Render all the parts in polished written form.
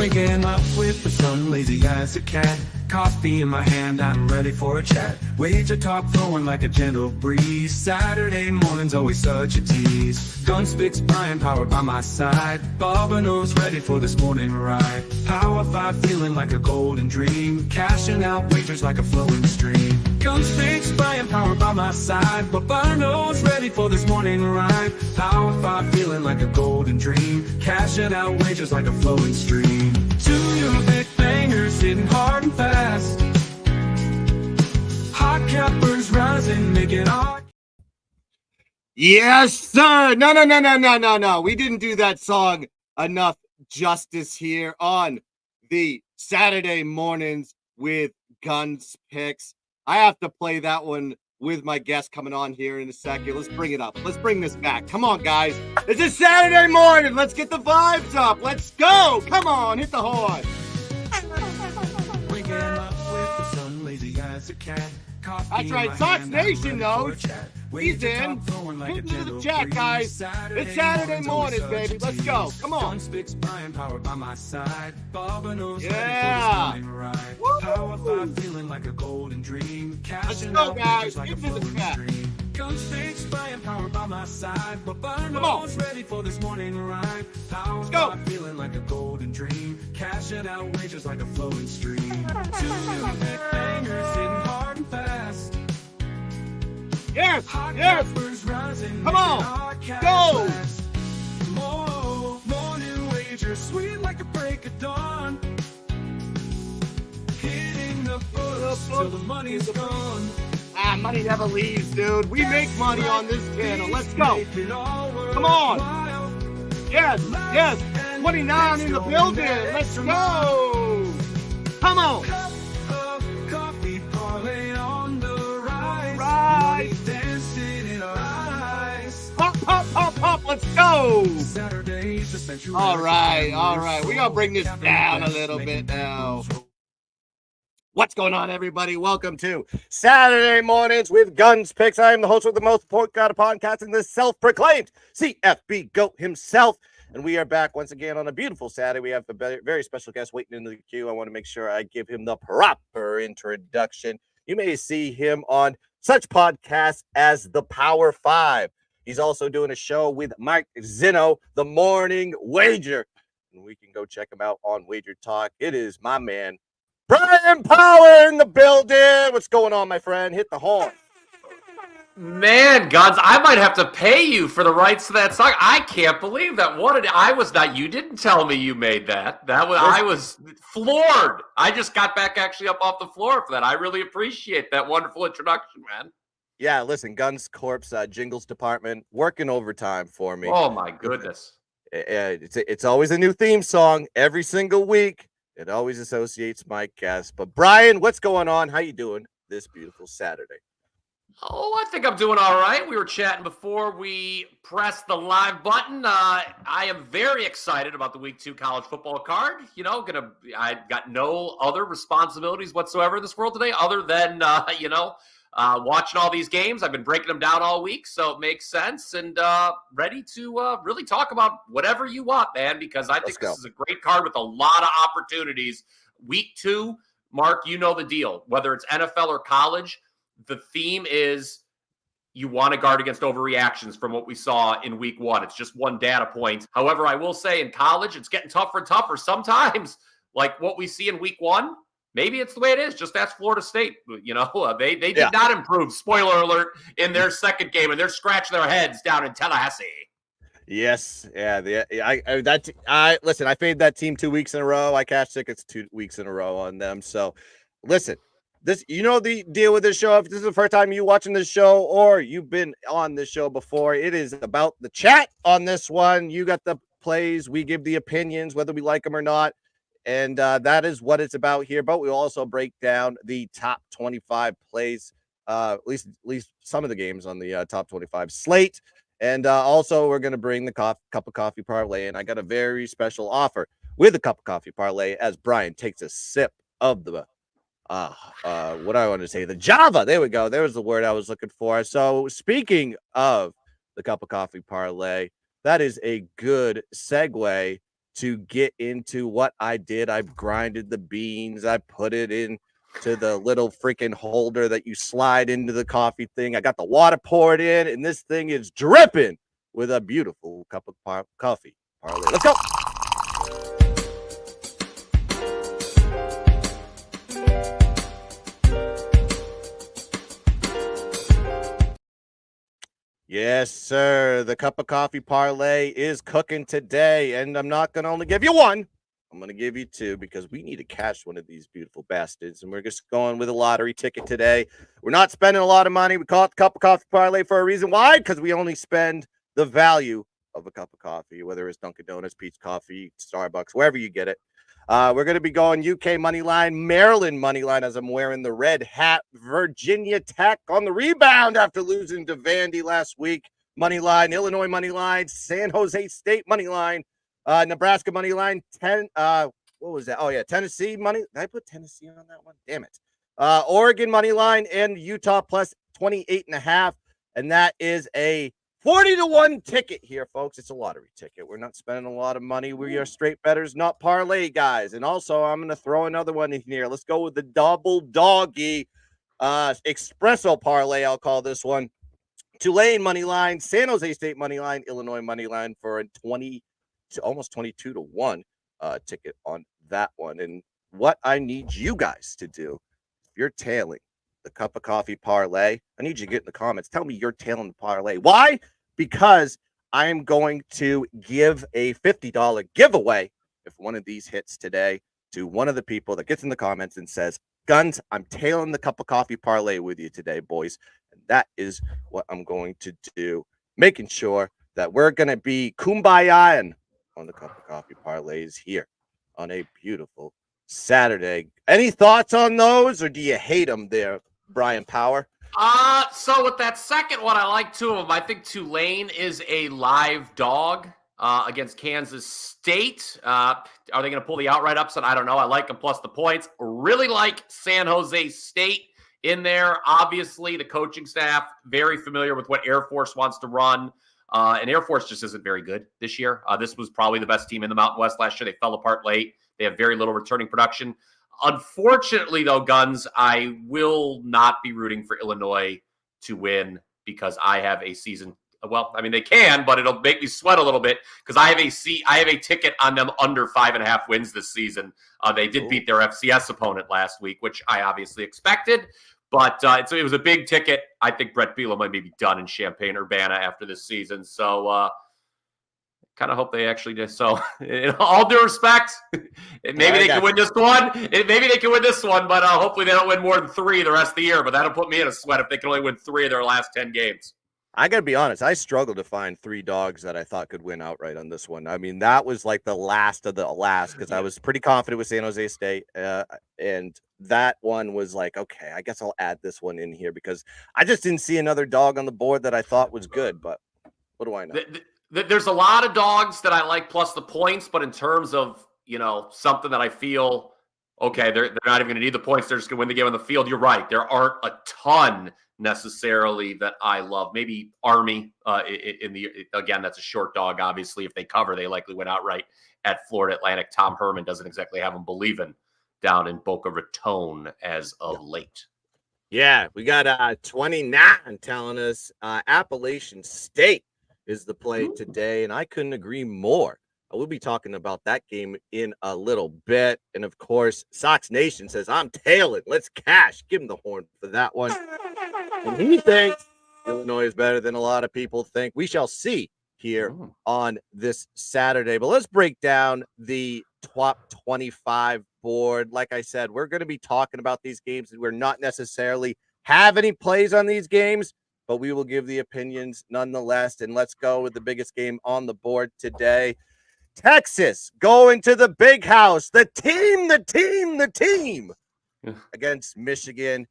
Waking up with the sun, lazy as a cat. Coffee in my hand, I'm ready for a chat. Wager talk flowing like a gentle breeze. Saturday morning's always such a tease. Gunzpick's buying power by my side. Bobbino's ready for this morning ride. Power 5 feeling like a golden dream. Cashing out wagers like a flowing stream. Gunzpick's buying power by my side. Bobbino's ready for this morning ride. Power 5 feeling like a golden dream. Cashing out wagers like a flowing stream. 2 new big bangers hitting hard and fast. Hot cappers rising, making hot. Yes, sir. No. We didn't do that song enough justice here on the Saturday mornings with Gunzpicks. I have to play that one with my guest coming on here in a second. Let's bring it up. Let's bring this back. Come on, guys. It's a Saturday morning. Let's get the vibes up. Let's go. Come on, hit the horn. Waking up with the sun, lazy as a cat. That's right. Sox Nation knows. He's in. Hit into the chat, guys. It's Saturday morning, baby. Let's go. Come on. Yeah. Power 5 feeling like a golden dream. Let's go, guys. Get into the chat. Gunzpick's buying power by my side. Come on. Bobbino's ready for this morning ride. Power Let's go. 5 feeling like a golden dream. Cashing out wagers like a flowing stream. 2 new big bangers hitting hard and fast. Yes. Hot Yes. cappers rising, Come on. making our cash Go. last. More new wagers, sweet like a break of dawn. Hitting the books till the money's gone. Money never leaves, dude. We make money on this channel. Let's go. Come on. Yes. 29 in the building. Let's go. Come on. Cup of coffee, parlay on the rise. Rise. Money dancing in our eyes. Pop. Let's go. Saturdays, the century. All right. We got to bring this down a little bit now. What's going on, everybody? Welcome to Saturday Mornings with Gunzpicks. I am the host with the most podcast podcasting, the self-proclaimed CFB GOAT himself. And we are back once again on a beautiful Saturday. We have a very special guest waiting in the queue. I want to make sure I give him the proper introduction. You may see him on such podcasts as The Power 5. He's also doing a show with Mike Zinno, The Morning Wager. And we can go check him out on Wager Talk. It is my man, Brian Power in the building. What's going on, my friend? Hit the horn. Man, Guns, I might have to pay you for the rights to that song. I can't believe that. You didn't tell me you made that. I was floored. I just got back actually up off the floor for that. I really appreciate that wonderful introduction, man. Yeah, listen, Guns Corp's jingles department working overtime for me. Oh, my goodness. It's always a new theme song every single week. It always associates my guest. But Brian, what's going on? How you doing this beautiful Saturday? Oh, I think I'm doing all right. We were chatting before we pressed the live button. I am very excited about the Week 2 college football card. I got no other responsibilities whatsoever in this world today other than, watching all these games. I've been breaking them down all week, so it makes sense. And ready to really talk about whatever you want, man, because I think this is a great card with a lot of opportunities. Week 2, Mark, you know the deal. Whether it's NFL or college, the theme is you want to guard against overreactions from what we saw in Week 1. It's just one data point. However, I will say in college, it's getting tougher and tougher. Sometimes, like what we see in Week 1, maybe it's the way it is. Just ask Florida State. They did not improve, spoiler alert, in their second game, and they're scratching their heads down in Tallahassee. Yes, yeah. Listen, I faded that team 2 weeks in a row. I cashed tickets 2 weeks in a row on them. So, listen, the deal with this show. If this is the first time you watching this show or you've been on this show before, it is about the chat on this one. You got the plays. We give the opinions, whether we like them or not. And that is what it's about here. But we also break down the top 25 plays, at least some of the games on the top 25 slate. And also, we're going to bring the cup of coffee parlay. And I got a very special offer with a cup of coffee parlay as Brian takes a sip of the what I want to say, the Java. There we go. There was the word I was looking for. So speaking of the cup of coffee parlay, that is a good segue to get into what I did. I grinded the beans. I put it in to the little freaking holder that you slide into the coffee thing. I got the water poured in, and this thing is dripping with a beautiful cup of coffee parlay. Let's go. Yes, sir. The cup of coffee parlay is cooking today, and I'm not going to only give you one. I'm going to give you two because we need to catch one of these beautiful bastards, and we're just going with a lottery ticket today. We're not spending a lot of money. We call it the cup of coffee parlay for a reason. Why? Because we only spend the value of a cup of coffee, whether it's Dunkin' Donuts, Peach Coffee, Starbucks, wherever you get it. We're going to be going UK money line, Maryland money line as I'm wearing the red hat, Virginia Tech on the rebound after losing to Vandy last week. Money line, Illinois money line, San Jose State money line, Nebraska money line, what was that? Oh, yeah, Tennessee money. Did I put Tennessee on that one? Damn it. Oregon money line and Utah plus 28.5. And that is a 40-1 ticket here, folks. It's a lottery ticket. We're not spending a lot of money. We are straight bettors, not parlay guys. And also, I'm going to throw another one in here. Let's go with the double doggy espresso parlay. I'll call this one. Tulane money line, San Jose State money line, Illinois money line for a 20 to almost 22-1 ticket on that one. And what I need you guys to do, if you're tailing the cup of coffee parlay, I need you to get in the comments. Tell me you're tailing the parlay. Why? Because I am going to give a $50 giveaway if one of these hits today to one of the people that gets in the comments and says, Guns, I'm tailing the cup of coffee parlay with you today, boys. And that is what I'm going to do, making sure that we're going to be kumbaya on the cup of coffee parlays here on a beautiful Saturday. Any thoughts on those, or do you hate them there, Brian Power? So with that second one, I like two of them. I think Tulane is a live dog against Kansas State. Are they going to pull the outright upset? I don't know. I like them plus the points. Really like San Jose State in there. Obviously, the coaching staff very familiar with what Air Force wants to run. And Air Force just isn't very good this year. This was probably the best team in the Mountain West last year. They fell apart late. They have very little returning production. Unfortunately, though, Guns, I will not be rooting for Illinois to win because I have a season. Well, I mean, they can, but it'll make me sweat a little bit because I have a ticket on them under 5.5 wins this season. They did beat their FCS opponent last week, which I obviously expected. But it was a big ticket. I think Brett Bielema might be done in Champaign-Urbana after this season. So kind of hope they actually do. So in all due respect, maybe they can win this one. Maybe they can win this one, but hopefully they don't win more than 3 the rest of the year. But that'll put me in a sweat if they can only win 3 of their last 10 games. I got to be honest. I struggled to find 3 dogs that I thought could win outright on this one. I mean, that was like the last of the last because I was pretty confident with San Jose State. And that one was like, okay, I guess I'll add this one in here because I just didn't see another dog on the board that I thought was good. But what do I know? There's a lot of dogs that I like plus the points, but in terms of, something that I feel, okay, they're not even going to need the points. They're just going to win the game on the field. You're right. There aren't a ton necessarily that I love. Maybe Army again, that's a short dog. Obviously, if they cover, they likely win outright at Florida Atlantic. Tom Herman doesn't exactly have them believing down in Boca Raton as of late. Yeah, we got 29 telling us Appalachian State is the play today, and I couldn't agree more. We'll be talking about that game in a little bit. And, of course, Sox Nation says, I'm tailing. Let's cash. Give him the horn for that one. And he thinks Illinois is better than a lot of people think. We shall see here on this Saturday. But let's break down the top 25 board. Like I said, we're going to be talking about these games. We're not necessarily have any plays on these games, but we will give the opinions nonetheless. And let's go with the biggest game on the board today. Texas going to the big house. The team against Michigan.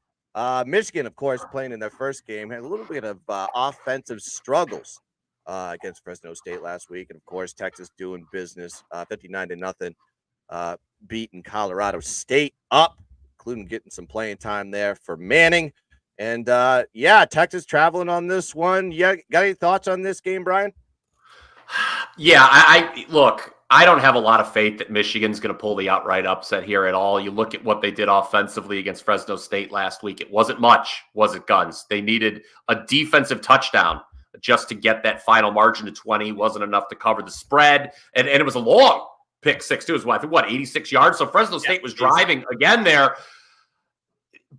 Michigan, of course, playing in their first game, had a little bit of offensive struggles against Fresno State last week. And, of course, Texas doing business 59-0, beating Colorado State up, including getting some playing time there for Manning. And, Texas traveling on this one. Yeah, got any thoughts on this game, Brian? Yeah, I look, I don't have a lot of faith that Michigan's going to pull the outright upset here at all. You look at what they did offensively against Fresno State last week. It wasn't much, was it, Guns? They needed a defensive touchdown just to get that final margin to 20. Wasn't enough to cover the spread. And it was a long pick six, too. It was, I think, 86 yards? So Fresno State was driving again there.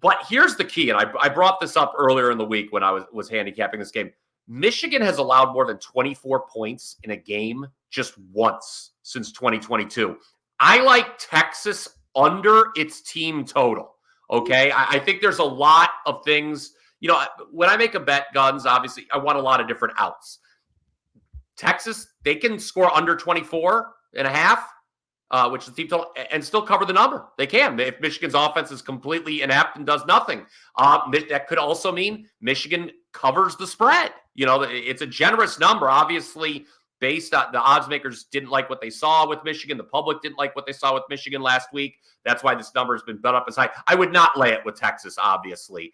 But here's the key, and I brought this up earlier in the week when I was handicapping this game. Michigan has allowed more than 24 points in a game just once since 2022. I like Texas under its team total, okay? I think there's a lot of things. When I make a bet, Guns, obviously, I want a lot of different outs. Texas, they can score under 24 and a half, which is the team total, and still cover the number. They can. If Michigan's offense is completely inept and does nothing. That could also mean Michigan covers the spread. It's a generous number. Obviously, based on the odds makers didn't like what they saw with Michigan. The public didn't like what they saw with Michigan last week. That's why this number has been bet up as high. I would not lay it with Texas, obviously.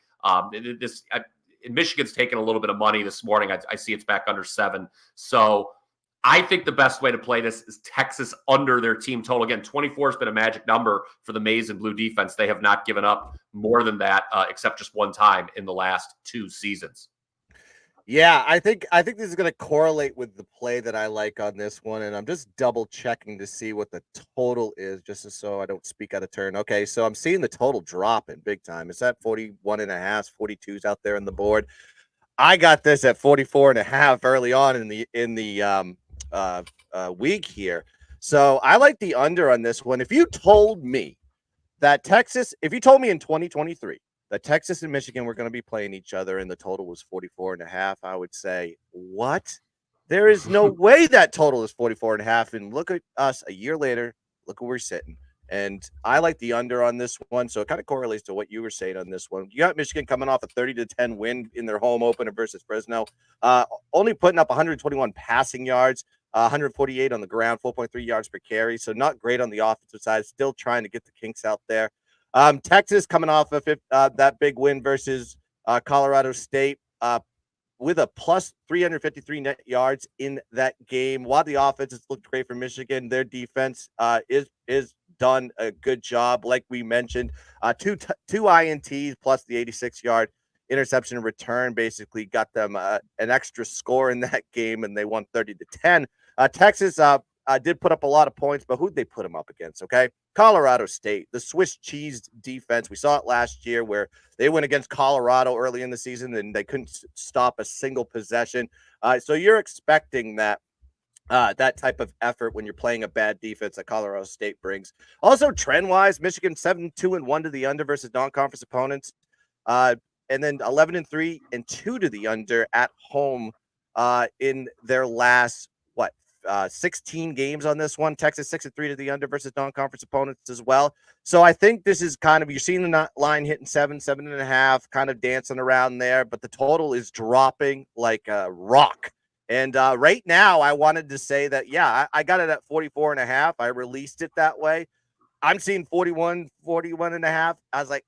Michigan's taken a little bit of money this morning. I see it's back under 7. So I think the best way to play this is Texas under their team total. Again, 24 has been a magic number for the Maize and Blue defense. They have not given up more than that, except just one time in the last 2 seasons. Yeah, I think this is going to correlate with the play that I like on this one, and I'm just double checking to see what the total is, just so I don't speak out of turn. Okay, so I'm seeing the total drop in big time. It's at 41.5, 42's out there on the board. I got this at 44.5 early on in the week here, so I like the under on this one. If you told me in 2023. that Texas and Michigan were going to be playing each other and the total was 44.5, I would say, what? There is no way that total is 44.5. And look at us a year later. Look where we're sitting. And I like the under on this one. So it kind of correlates to what you were saying on this one. You got Michigan coming off a 30-10 win in their home opener versus Fresno, only putting up 121 passing yards, 148 on the ground, 4.3 yards per carry. So not great on the offensive side. Still trying to get the kinks out there. Texas coming off of that big win versus Colorado State with a plus 353 net yards in that game. While the offense has looked great for Michigan, their defense is done a good job. Like we mentioned, two INTs plus the 86-yard interception return basically got them an extra score in that game, and they won 30-10. Texas did put up a lot of points, but who'd they put them up against? Okay. Colorado State, the Swiss cheese defense. We saw it last year where they went against Colorado early in the season and they couldn't stop a single possession. So you're expecting that type of effort when you're playing a bad defense that Colorado State brings. Also, trend-wise, Michigan 7-2-1 to the under versus non-conference opponents, and then 11-3 and 2 to the under at home in their last 16 games on this one. Texas 6-3 to the under versus non-conference opponents as well. So I think this is kind of, you're seeing the line hitting 7.5, kind of dancing around there, but the total is dropping like a rock. And right now I wanted to say that, yeah, I got it at 44.5. I released it that way. I'm seeing 41.5. I was like,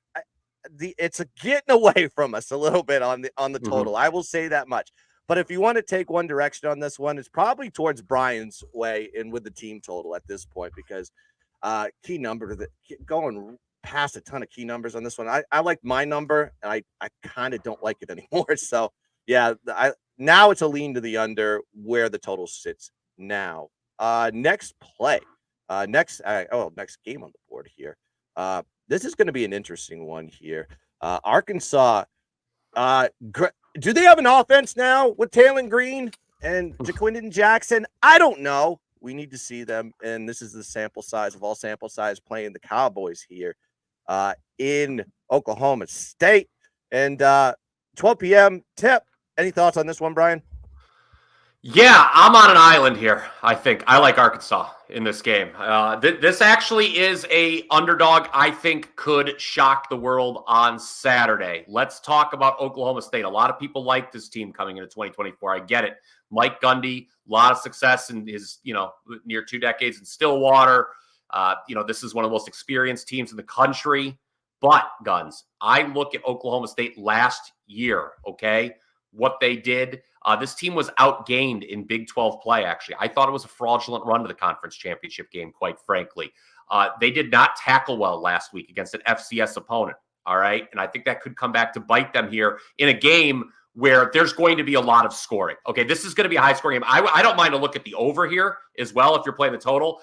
it's getting away from us a little bit on the total. I will say that much. But if you want to take one direction on this one, it's probably towards Brian's way and with the team total at this point, because key number going past a ton of key numbers on this one. I like my number, and I kind of don't like it anymore. So yeah, now it's a lean to the under where the total sits now. Next play, next game on the board here. This is going to be an interesting one here. Arkansas. Do they have an offense now with Taylon Green and Jaquindon Jackson? I don't know. We need to see them. And this is the sample size of all sample size playing the Cowboys here in Oklahoma State. And 12 p.m. tip. Any thoughts on this one, Brian? Yeah, I'm on an island here. I think I like Arkansas in this game. This actually is a underdog I think could shock the world on Saturday. Let's talk about Oklahoma State. A lot of people like this team coming into 2024. I get it. Mike Gundy, a lot of success in his, near 2 decades in Stillwater. This is one of the most experienced teams in the country. But, Guns, I look at Oklahoma State last year, okay? what they did. This team was outgained in Big 12 play, actually. I thought it was a fraudulent run to the conference championship game, quite frankly. They did not tackle well last week against an FCS opponent, all right? And I think that could come back to bite them here in a game where there's going to be a lot of scoring. Okay, this is going to be a high-scoring game. I don't mind to look at the over here as well if you're playing the total.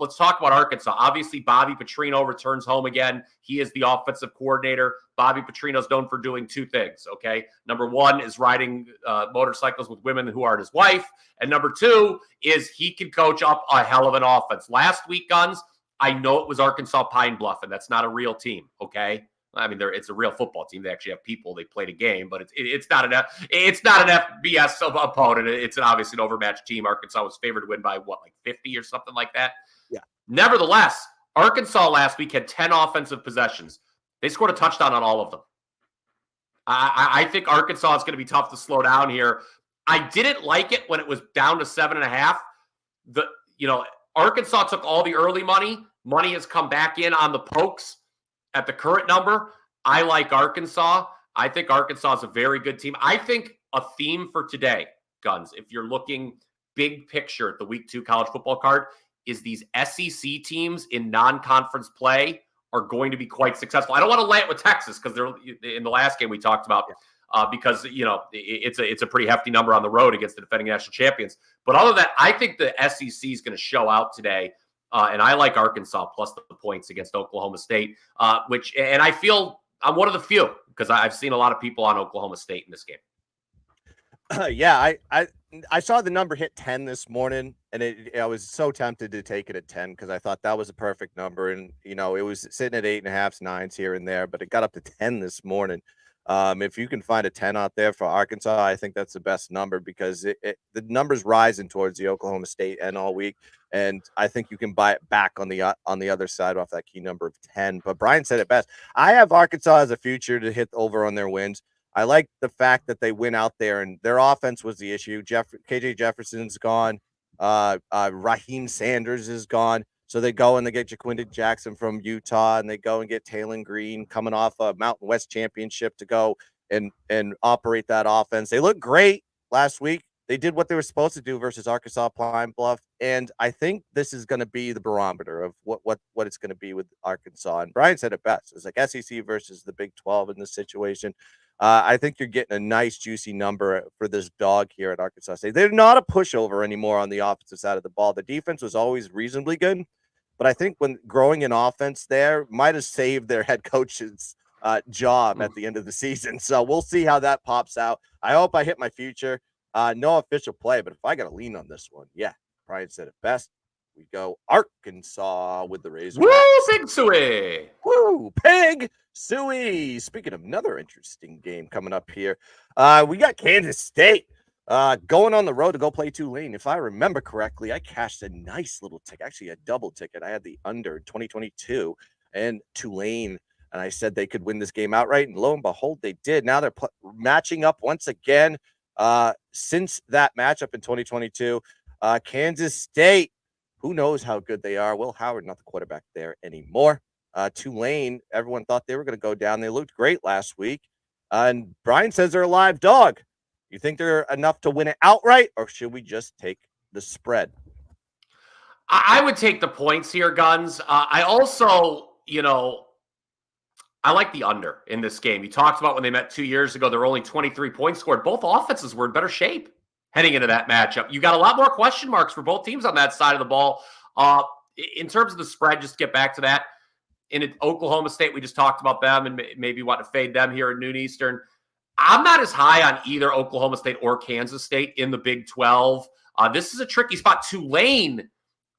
Let's talk about Arkansas. Obviously, Bobby Petrino returns home again. He is the offensive coordinator. Bobby Petrino's known for doing two things, okay? Number one is riding motorcycles with women who aren't his wife. And number two is he can coach up a hell of an offense. Last week, Guns, I know it was Arkansas Pine Bluff, and that's not a real team, okay? I mean, it's a real football team. They actually have people. They played a game, but it's not an FBS opponent. It's obviously an overmatched team. Arkansas was favored to win by what, like 50 or something like that. Yeah. Nevertheless, Arkansas last week had 10 offensive possessions. They scored a touchdown on all of them. I think Arkansas is going to be tough to slow down here. I didn't like it when it was down to 7.5. Arkansas took all the early money. Money has come back in on the Pokes. At the current number, I like Arkansas. I think Arkansas is a very good team. I think a theme for today, Guns, if you're looking big picture at the week 2 college football card, is these SEC teams in non-conference play are going to be quite successful. I don't want to lay it with Texas because they're in the last game we talked about because it's a pretty hefty number on the road against the defending national champions. But other than that, I think the SEC is going to show out today. And I like Arkansas plus the points against Oklahoma State, and I feel I'm one of the few because I've seen a lot of people on Oklahoma State in this game. Yeah, I saw the number hit 10 this morning, and I was so tempted to take it at 10 because I thought that was a perfect number, and it was sitting at 8.5s, 9s here and there, but it got up to 10 this morning. If you can find a 10 out there for Arkansas, I think that's the best number because the number's rising towards the Oklahoma State end all week. And I think you can buy it back on the other side off that key number of 10. But Brian said it best. I have Arkansas as a future to hit over on their wins. I like the fact that they went out there and their offense was the issue. KJ Jefferson's gone. Raheem Sanders is gone. So they go and they get Jaquinda Jackson from Utah, and they go and get Taylon Green coming off a Mountain West championship to go and operate that offense. They look great last week. They did what they were supposed to do versus Arkansas Pine Bluff, and I think this is going to be the barometer of what it's going to be with Arkansas. And Brian said it best. It's like SEC versus the Big 12 in this situation. I think you're getting a nice, juicy number for this dog here at Arkansas State. They're not a pushover anymore on the offensive side of the ball. The defense was always reasonably good, but I think when growing an offense there might have saved their head coach's job at the end of the season. So we'll see how that pops out. I hope I hit my future. No official play, but if I got to lean on this one, yeah, Brian said it best. We go Arkansas with the Razor. Woo, Pig Suey! Woo, Pig Suey! Speaking of another interesting game coming up here, we got Kansas State going on the road to go play Tulane. If I remember correctly, I cashed a nice little ticket, actually a double ticket. I had the under 2022 and Tulane, and I said they could win this game outright, and lo and behold, they did. Now they're matching up once again. Since that matchup in 2022, Kansas State, who knows how good they are. Will Howard, not the quarterback there anymore. Tulane, everyone thought they were going to go down. They looked great last week. And Brian says they're a live dog. You think they're enough to win it outright, or should we just take the spread? I would take the points here, Guns. I also, I like the under in this game. You talked about when they met 2 years ago, there were only 23 points scored. Both offenses were in better shape heading into that matchup. You got a lot more question marks for both teams on that side of the ball. In terms of the spread, just to get back to that, in Oklahoma State, we just talked about them and maybe want to fade them here at noon Eastern. I'm not as high on either Oklahoma State or Kansas State in the Big 12. This is a tricky spot. Tulane,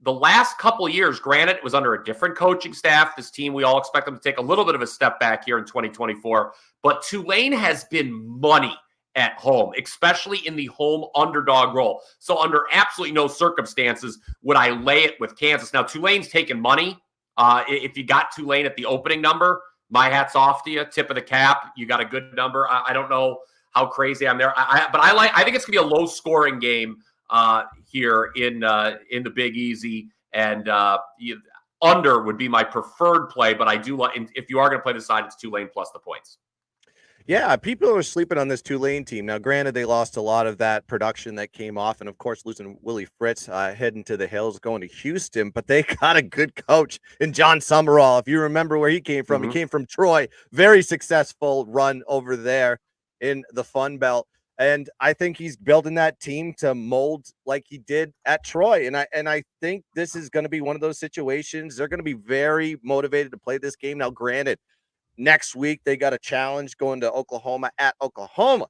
the last couple of years, granted, it was under a different coaching staff. This team, we all expect them to take a little bit of a step back here in 2024. But Tulane has been money at home, especially in the home underdog role. So under absolutely no circumstances would I lay it with Kansas. Now, Tulane's taking money. If you got Tulane at the opening number, my hat's off to you. Tip of the cap. You got a good number. I don't know how crazy I'm there. But I think it's going to be a low-scoring game here in the Big Easy, and under would be my preferred play. But I do like, if you are going to play the side, it's Tulane plus the points. Yeah, people are sleeping on this Tulane team. Now, granted, they lost a lot of that production that came off, and of course, losing Willie Fritz heading to the hills, going to Houston. But they got a good coach in John Summerall. If you remember where he Mhm. came from Troy. Very successful run over there in the Fun Belt, and I think he's building that team to mold like he did at Troy. And I think this is going to be one of those situations. They're going to be very motivated to play this game. Now, granted, next week, they got a challenge going to Oklahoma at Oklahoma.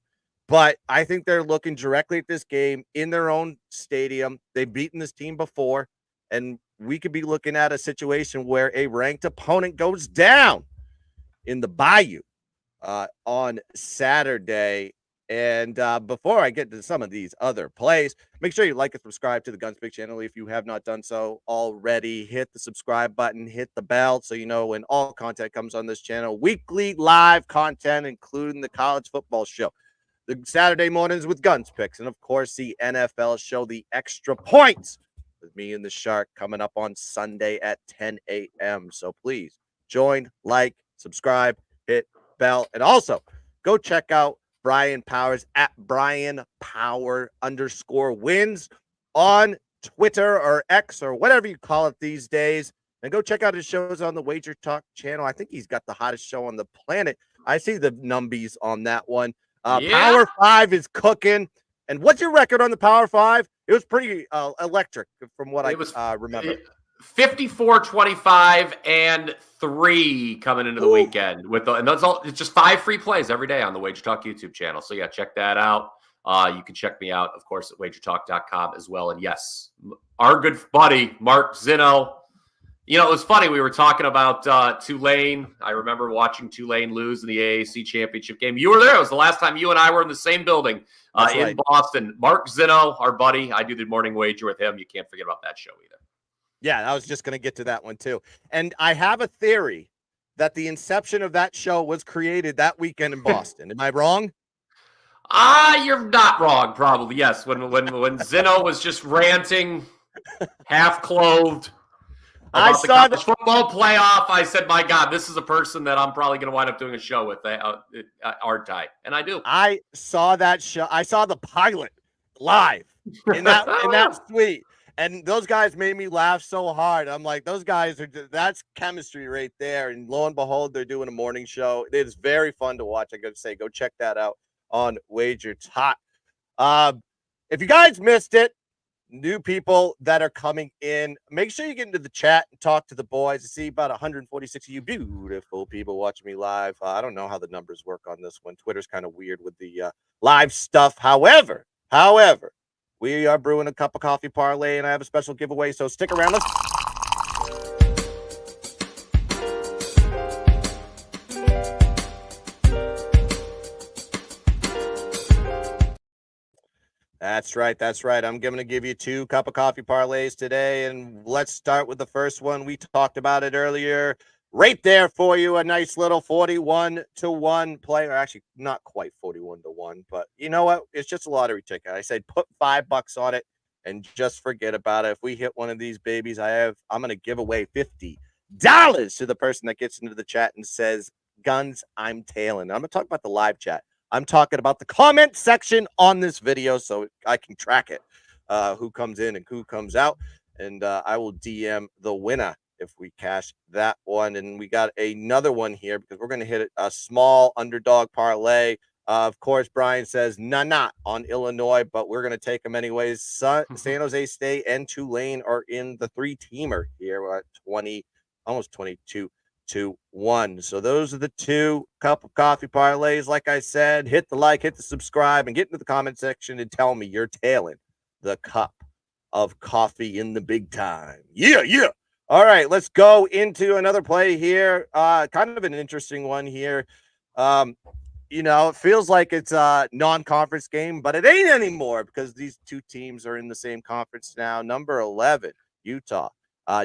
But I think they're looking directly at this game in their own stadium. They've beaten this team before, and we could be looking at a situation where a ranked opponent goes down in the Bayou on Saturday. And before I get to some of these other plays, make sure you like and subscribe to the Gunzpick channel if you have not done so already. Hit the subscribe button, hit the bell so you know when all content comes on this channel. Weekly live content, including the college football show, the Saturday mornings with Gunzpicks, and of course the NFL show, The Extra Points, with me and the Shark, coming up on Sunday at 10 a.m. So please join, like, subscribe, hit bell, and also go check out Brian Powers at Brian Power _wins on Twitter or X or whatever you call it these days. And go check out his shows on the Wager Talk channel. I think he's got the hottest show on the planet. I see the numbies on that one. Yeah. Power 5 is cooking. And what's your record on the Power 5? It was pretty electric from what I remember. 54-25 and 3 coming into the weekend and that's all. It's just 5 free plays every day on the Wager Talk YouTube channel. So yeah, check that out. You can check me out, of course, at wagertalk.com as well. And yes, our good buddy Mark Zinno. You know, it was funny. We were talking about Tulane. I remember watching Tulane lose in the AAC championship game. You were there. It was the last time you and I were in the same building in right. Boston. Mark Zinno, our buddy. I do the morning wager with him. You can't forget about that show either. Yeah, I was just going to get to that one too. And I have a theory that the inception of that show was created that weekend in Boston. Am I wrong? You're not wrong, probably. Yes, when Zinno was just ranting, half clothed about the college football playoff, I said, my God, this is a person that I'm probably going to wind up doing a show with, aren't I? And I do. I saw that show. I saw the pilot live in that suite. And those guys made me laugh so hard. I'm like, those guys that's chemistry right there. And lo and behold, they're doing a morning show. It is very fun to watch. I got to say, go check that out on Wager Talk. If you guys missed it, new people that are coming in, make sure you get into the chat and talk to the boys. I see about 146 of you beautiful people watching me live. I don't know how the numbers work on this one. Twitter's kind of weird with the live stuff. However, we are brewing a cup of coffee parlay, and I have a special giveaway, so stick around. That's right. I'm going to give you 2 cup of coffee parlays today, and let's start with the first one. We talked about it earlier. Right there for you, a nice little 41-1 play, or actually not quite 41-1, but you know what? It's just a lottery ticket. I said put $5 on it and just forget about it. If we hit one of these babies, I'm going to give away $50 to the person that gets into the chat and says, Guns, I'm tailing. I'm going to talk about the live chat. I'm talking about the comment section on this video so I can track it, who comes in and who comes out, and I will DM the winner if we cash that one. And we got another one here because we're going to hit a small underdog parlay. Of course, Brian says not on Illinois, but we're going to take them anyways. San Jose State and Tulane are in the 3-teamer here. We're at 20, almost 22-1. So those are the 2 cup of coffee parlays. Like I said, hit the like, hit the subscribe, and get into the comment section and tell me you're tailing the cup of coffee in the big time. Yeah. All right, let's go into another play here. Kind of an interesting one here. It feels like it's a non-conference game, but it ain't anymore because these 2 teams are in the same conference now. Number 11, Utah.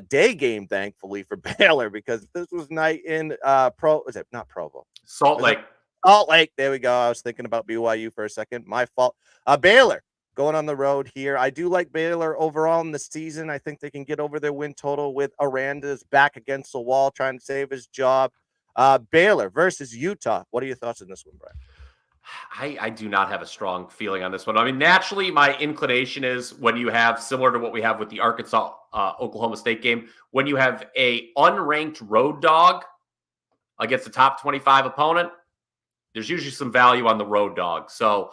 Day game, thankfully, for Baylor, because this was night in Provo? Salt Lake. Salt Lake. There we go. I was thinking about BYU for a second. My fault. Baylor going on the road here. I do like Baylor overall in the season. I think they can get over their win total with Aranda's back against the wall trying to save his job. Baylor versus Utah. What are your thoughts on this one, Brian? I do not have a strong feeling on this one. I mean, naturally, my inclination is when you have, similar to what we have with the Arkansas Oklahoma State game, when you have a unranked road dog against a top 25 opponent, there's usually some value on the road dog. So,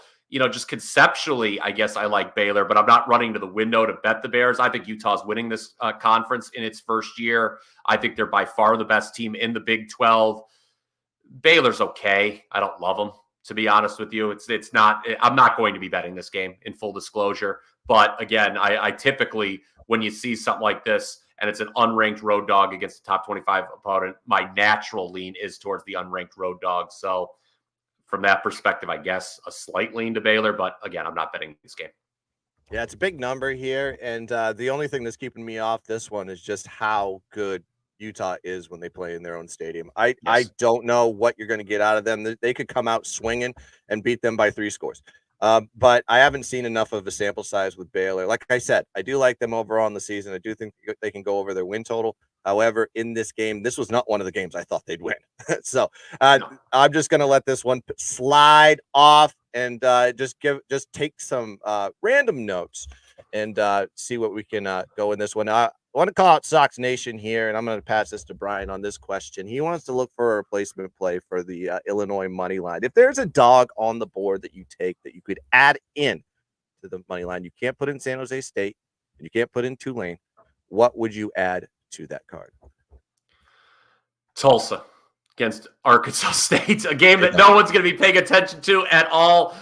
just conceptually, I guess I like Baylor, but I'm not running to the window to bet the Bears. I think Utah's winning this conference in its first year. I think they're by far the best team in the Big 12. Baylor's okay. I don't love them, to be honest with you. It's not, I'm not going to be betting this game, in full disclosure. But again, I typically, when you see something like this and it's an unranked road dog against a top 25 opponent, my natural lean is towards the unranked road dog. So from that perspective, I guess a slight lean to Baylor, but again, I'm not betting this game. Yeah, it's a big number here. And the only thing that's keeping me off this one is just how good Utah is when they play in their own stadium. I don't know what you're going to get out of them. They could come out swinging and beat them by 3 scores. But I haven't seen enough of a sample size with Baylor. Like I said, I do like them overall in the season. I do think they can go over their win total. However, in this game, this was not one of the games I thought they'd win. So I'm just going to let this one slide off and just take some random notes and see what we can go in this one. I want to call out Sox Nation here, and I'm going to pass this to Brian on this question. He wants to look for a replacement play for the Illinois money line. If there's a dog on the board that you take that you could add in to the money line, you can't put in San Jose State and you can't put in Tulane, what would you add to that card? Tulsa against Arkansas State, a game that no one's going to be paying attention to at all.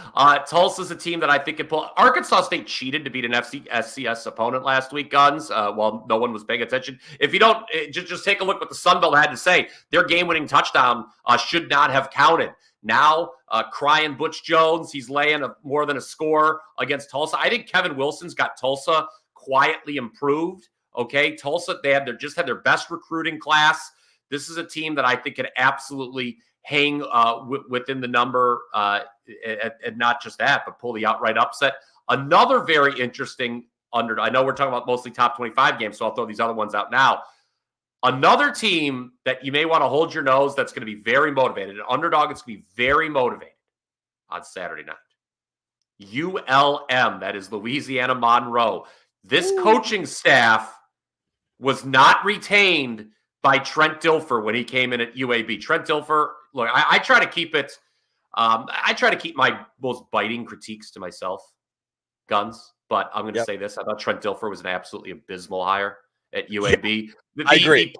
Tulsa's a team that I think can pull. Arkansas State cheated to beat an FCS opponent last week, Guns, while no one was paying attention. If you don't, just take a look what the Sun Belt had to say. Their game-winning touchdown should not have counted. Now, crying Butch Jones, he's laying more than a score against Tulsa. I think Kevin Wilson's got Tulsa quietly improved. Okay, Tulsa, they just had their best recruiting class. This is a team that I think can absolutely hang within the number, and not just that, but pull the outright upset. Another very interesting I know we're talking about mostly top 25 games, so I'll throw these other ones out now. Another team that you may want to hold your nose that's going to be very motivated, an underdog that's going to be very motivated on Saturday night. ULM, that is Louisiana Monroe. This coaching staff was not retained by Trent Dilfer when he came in at UAB. Trent Dilfer, look, I try to keep it, I try to keep my most biting critiques to myself, Guns, but I'm going to say this. I thought Trent Dilfer was an absolutely abysmal hire at UAB. I agree.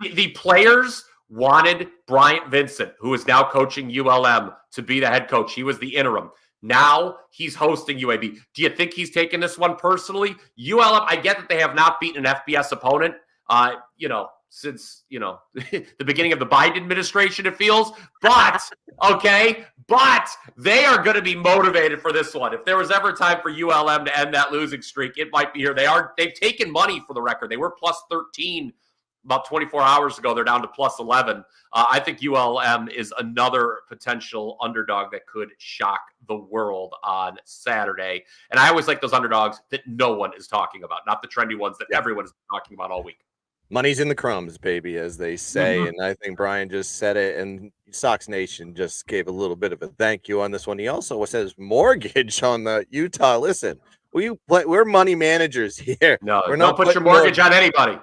The players wanted Bryant Vincent, who is now coaching ULM, to be the head coach. He was the interim. Now he's hosting UAB. Do you think he's taking this one personally? ULM, I get that they have not beaten an FBS opponent, since, the beginning of the Biden administration, it feels. But, but they are going to be motivated for this one. If there was ever a time for ULM to end that losing streak, it might be here. They've taken money for the record. They were plus 13 about 24 hours ago. They're down to plus 11. I think ULM is another potential underdog that could shock the world on Saturday. And I always like those underdogs that no one is talking about, not the trendy ones that everyone is talking about all week. Money's in the crumbs, baby, as they say. And I think Brian just said it, and Sox Nation just gave a little bit of a thank you on this one. He also says mortgage on the Utah. Listen, we're money managers here. No, we're not put your mortgage on anybody.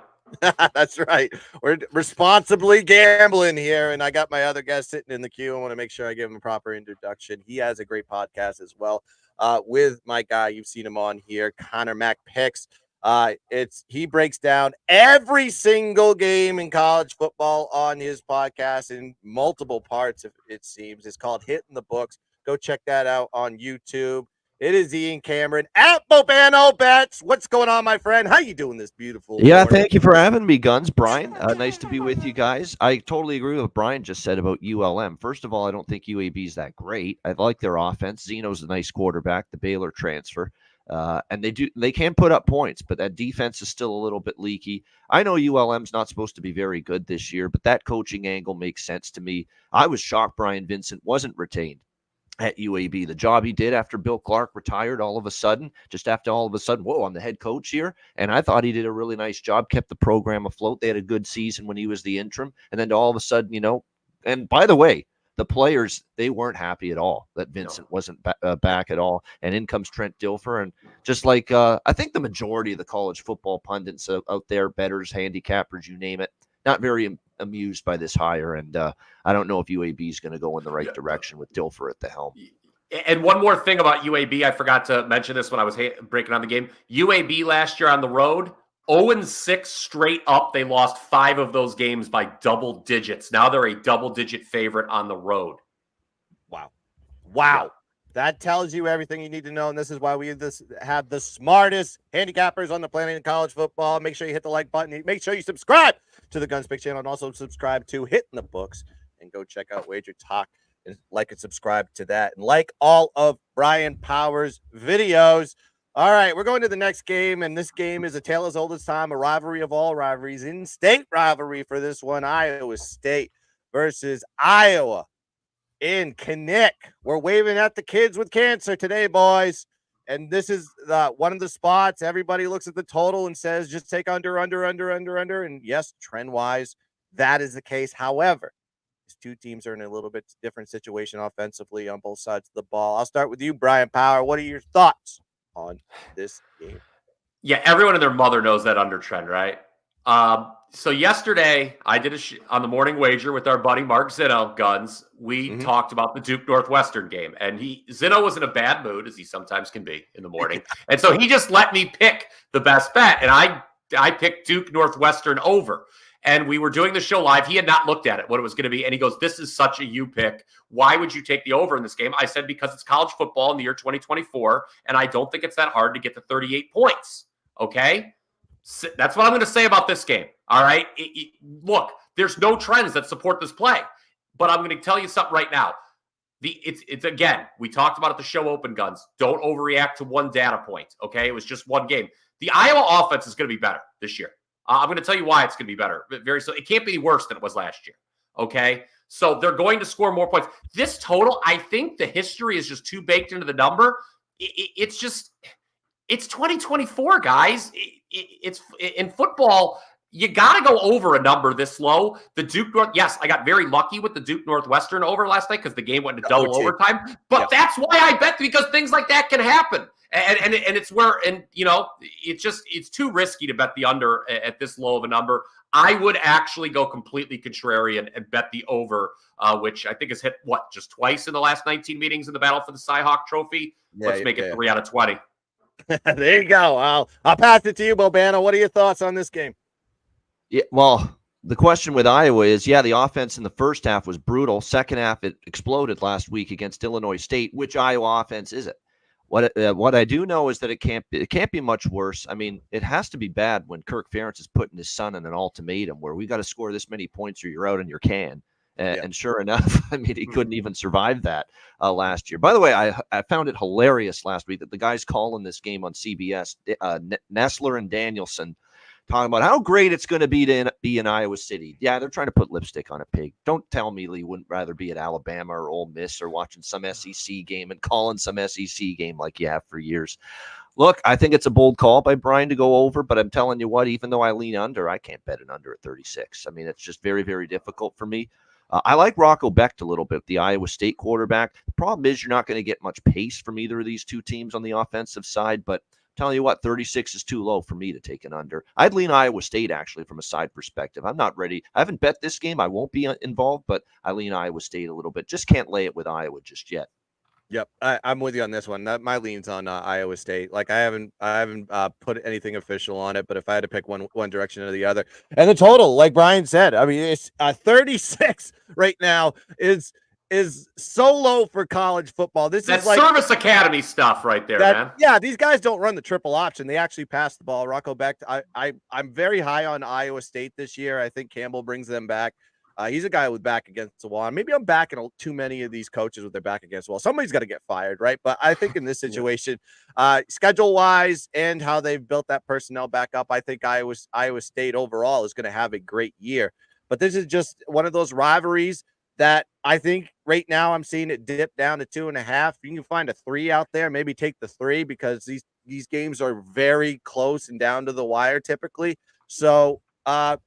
That's right. We're responsibly gambling here. And I got my other guest sitting in the queue. I want to make sure I give him a proper introduction. He has a great podcast as well with my guy. You've seen him on here, Connor Mack Picks. He breaks down every single game in college football on his podcast in multiple parts, it seems. It's called Hitting the Books. Go check that out on YouTube. It is Ian Cameron at Bobano Bets. What's going on, my friend? How you doing this beautiful morning? Thank you for having me, Guns. Brian, nice to be with you guys. I totally agree with what Brian just said about ULM. First of all, I don't think UAB is that great. I like their offense. Zeno's a nice quarterback, the Baylor transfer. And they can put up points, but that defense is still a little bit leaky. I know ULM's not supposed to be very good this year, but that coaching angle makes sense to me. I was shocked Brian Vincent wasn't retained at UAB. The job he did after Bill Clark retired all of a sudden, whoa, I'm the head coach here. And I thought he did a really nice job, kept the program afloat. They had a good season when he was the interim. And then all of a sudden, And by the way, the players, they weren't happy at all that Vincent wasn't back at all. And in comes Trent Dilfer. And just like I think the majority of the college football pundits out there, bettors, handicappers, you name it, not very amused by this hire. And I don't know if UAB is going to go in the right direction with Dilfer at the helm. And one more thing about UAB, I forgot to mention this when I was breaking on the game. UAB last year on the road, 0-6 straight up. They lost 5 of those games by double digits. Now they're a double-digit favorite on the road. Wow. Yeah. That tells you everything you need to know, and this is why we have the smartest handicappers on the planet in college football. Make sure you hit the like button. Make sure you subscribe to the Gunzpick channel, and also subscribe to Hitting the Books, and go check out Wager Talk and like and subscribe to that, and like all of Brian Powers' videos. All right, we're going to the next game, and this game is a tale as old as time, a rivalry of all rivalries, in-state rivalry for this one, Iowa State versus Iowa in Kinnick. We're waving at the kids with cancer today, boys, and this is one of the spots. Everybody looks at the total and says, just take under, and yes, trend-wise, that is the case. However, these two teams are in a little bit different situation offensively on both sides of the ball. I'll start with you, Brian Power. What are your thoughts on this game? Yeah, everyone and their mother knows that under trend, right? So yesterday I did on the morning wager with our buddy Mark Zinno, Guns. We talked about the Duke Northwestern game, and Zinno was in a bad mood, as he sometimes can be in the morning, and so he just let me pick the best bet, and I picked Duke Northwestern over. And we were doing the show live. He had not looked at it, what it was going to be. And he goes, this is such a you pick. Why would you take the over in this game? I said, because it's college football in the year 2024. And I don't think it's that hard to get to 38 points. Okay. So that's what I'm going to say about this game. All right. Look, there's no trends that support this play, but I'm going to tell you something right now. It's again, we talked about at the show open, Guns. Don't overreact to one data point. Okay. It was just one game. The Iowa offense is going to be better this year. I'm going to tell you why it's going to be better. It can't be worse than it was last year. Okay. So they're going to score more points. This total, I think the history is just too baked into the number. It's 2024, guys. It's in football. You got to go over a number this low. The Duke North, yes, I got very lucky with the Duke Northwestern over last night because the game went into double overtime. But that's why I bet, because things like that can happen. And it's where, and you know, it's too risky to bet the under at this low of a number. I would actually go completely contrarian and bet the over, which I think has hit just twice in the last 19 meetings in the battle for the Cy-Hawk Trophy. Let's make it 3 out of 20. There you go. I'll pass it to you, Bobana. What are your thoughts on this game? Yeah, well, the question with Iowa is, the offense in the first half was brutal. Second half, it exploded last week against Illinois State. Which Iowa offense is it? What I do know is that it can't be much worse. I mean, it has to be bad when Kirk Ferentz is putting his son in an ultimatum where we got to score this many points or you're out on your can. And sure enough, I mean, he couldn't even survive that last year. By the way, I found it hilarious last week that the guys calling this game on CBS, Nessler and Danielson, talking about how great it's going to be in Iowa City. Yeah, they're trying to put lipstick on a pig. Don't tell me Lee wouldn't rather be at Alabama or Ole Miss or watching some SEC game and calling some SEC game like you have for years. Look, I think it's a bold call by Brian to go over, but I'm telling you what, even though I lean under, I can't bet an under at 36. I mean, it's just very, very difficult for me. I like Rocco Becht a little bit, the Iowa State quarterback. The problem is you're not going to get much pace from either of these two teams on the offensive side, but telling you what, 36 is too low for me to take an under. I'd lean Iowa State, actually, from a side perspective. I'm not ready. I haven't bet this game. I won't be involved, but I lean Iowa State a little bit. Just can't lay it with Iowa just yet. Yep, I'm with you on this one. My lean's on Iowa State. Like I haven't put anything official on it, but if I had to pick one direction or the other, and the total, like Brian said, I mean, it's 36 right now is so low for college football. That's like Service Academy stuff right there, man. Yeah, these guys don't run the triple option. They actually pass the ball. Rocco Becht, I'm very high on Iowa State this year. I think Campbell brings them back. He's a guy with back against the wall. Maybe I'm backing too many of these coaches with their back against the wall. Somebody's got to get fired, right? But I think in this situation, schedule-wise and how they've built that personnel back up, I think Iowa State overall is going to have a great year. But this is just one of those rivalries that I think right now I'm seeing it dip down to 2.5. You can find a 3 out there, maybe take the 3 because these games are very close and down to the wire typically. So I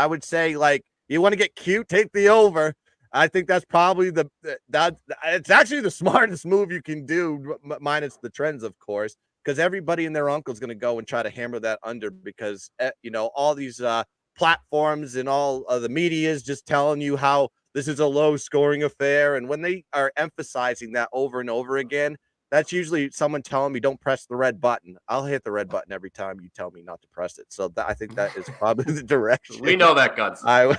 would say, like, You want to get cute, take the over. I think that's probably it's actually the smartest move you can do, minus the trends, of course, because everybody and their uncle is going to go and try to hammer that under because, all these platforms and all of the media is just telling you how this is a low scoring affair. And when they are emphasizing that over and over again, that's usually someone telling me don't press the red button. I'll hit the red button every time you tell me not to press it. So I think that is probably the direction. We know that, Guns. I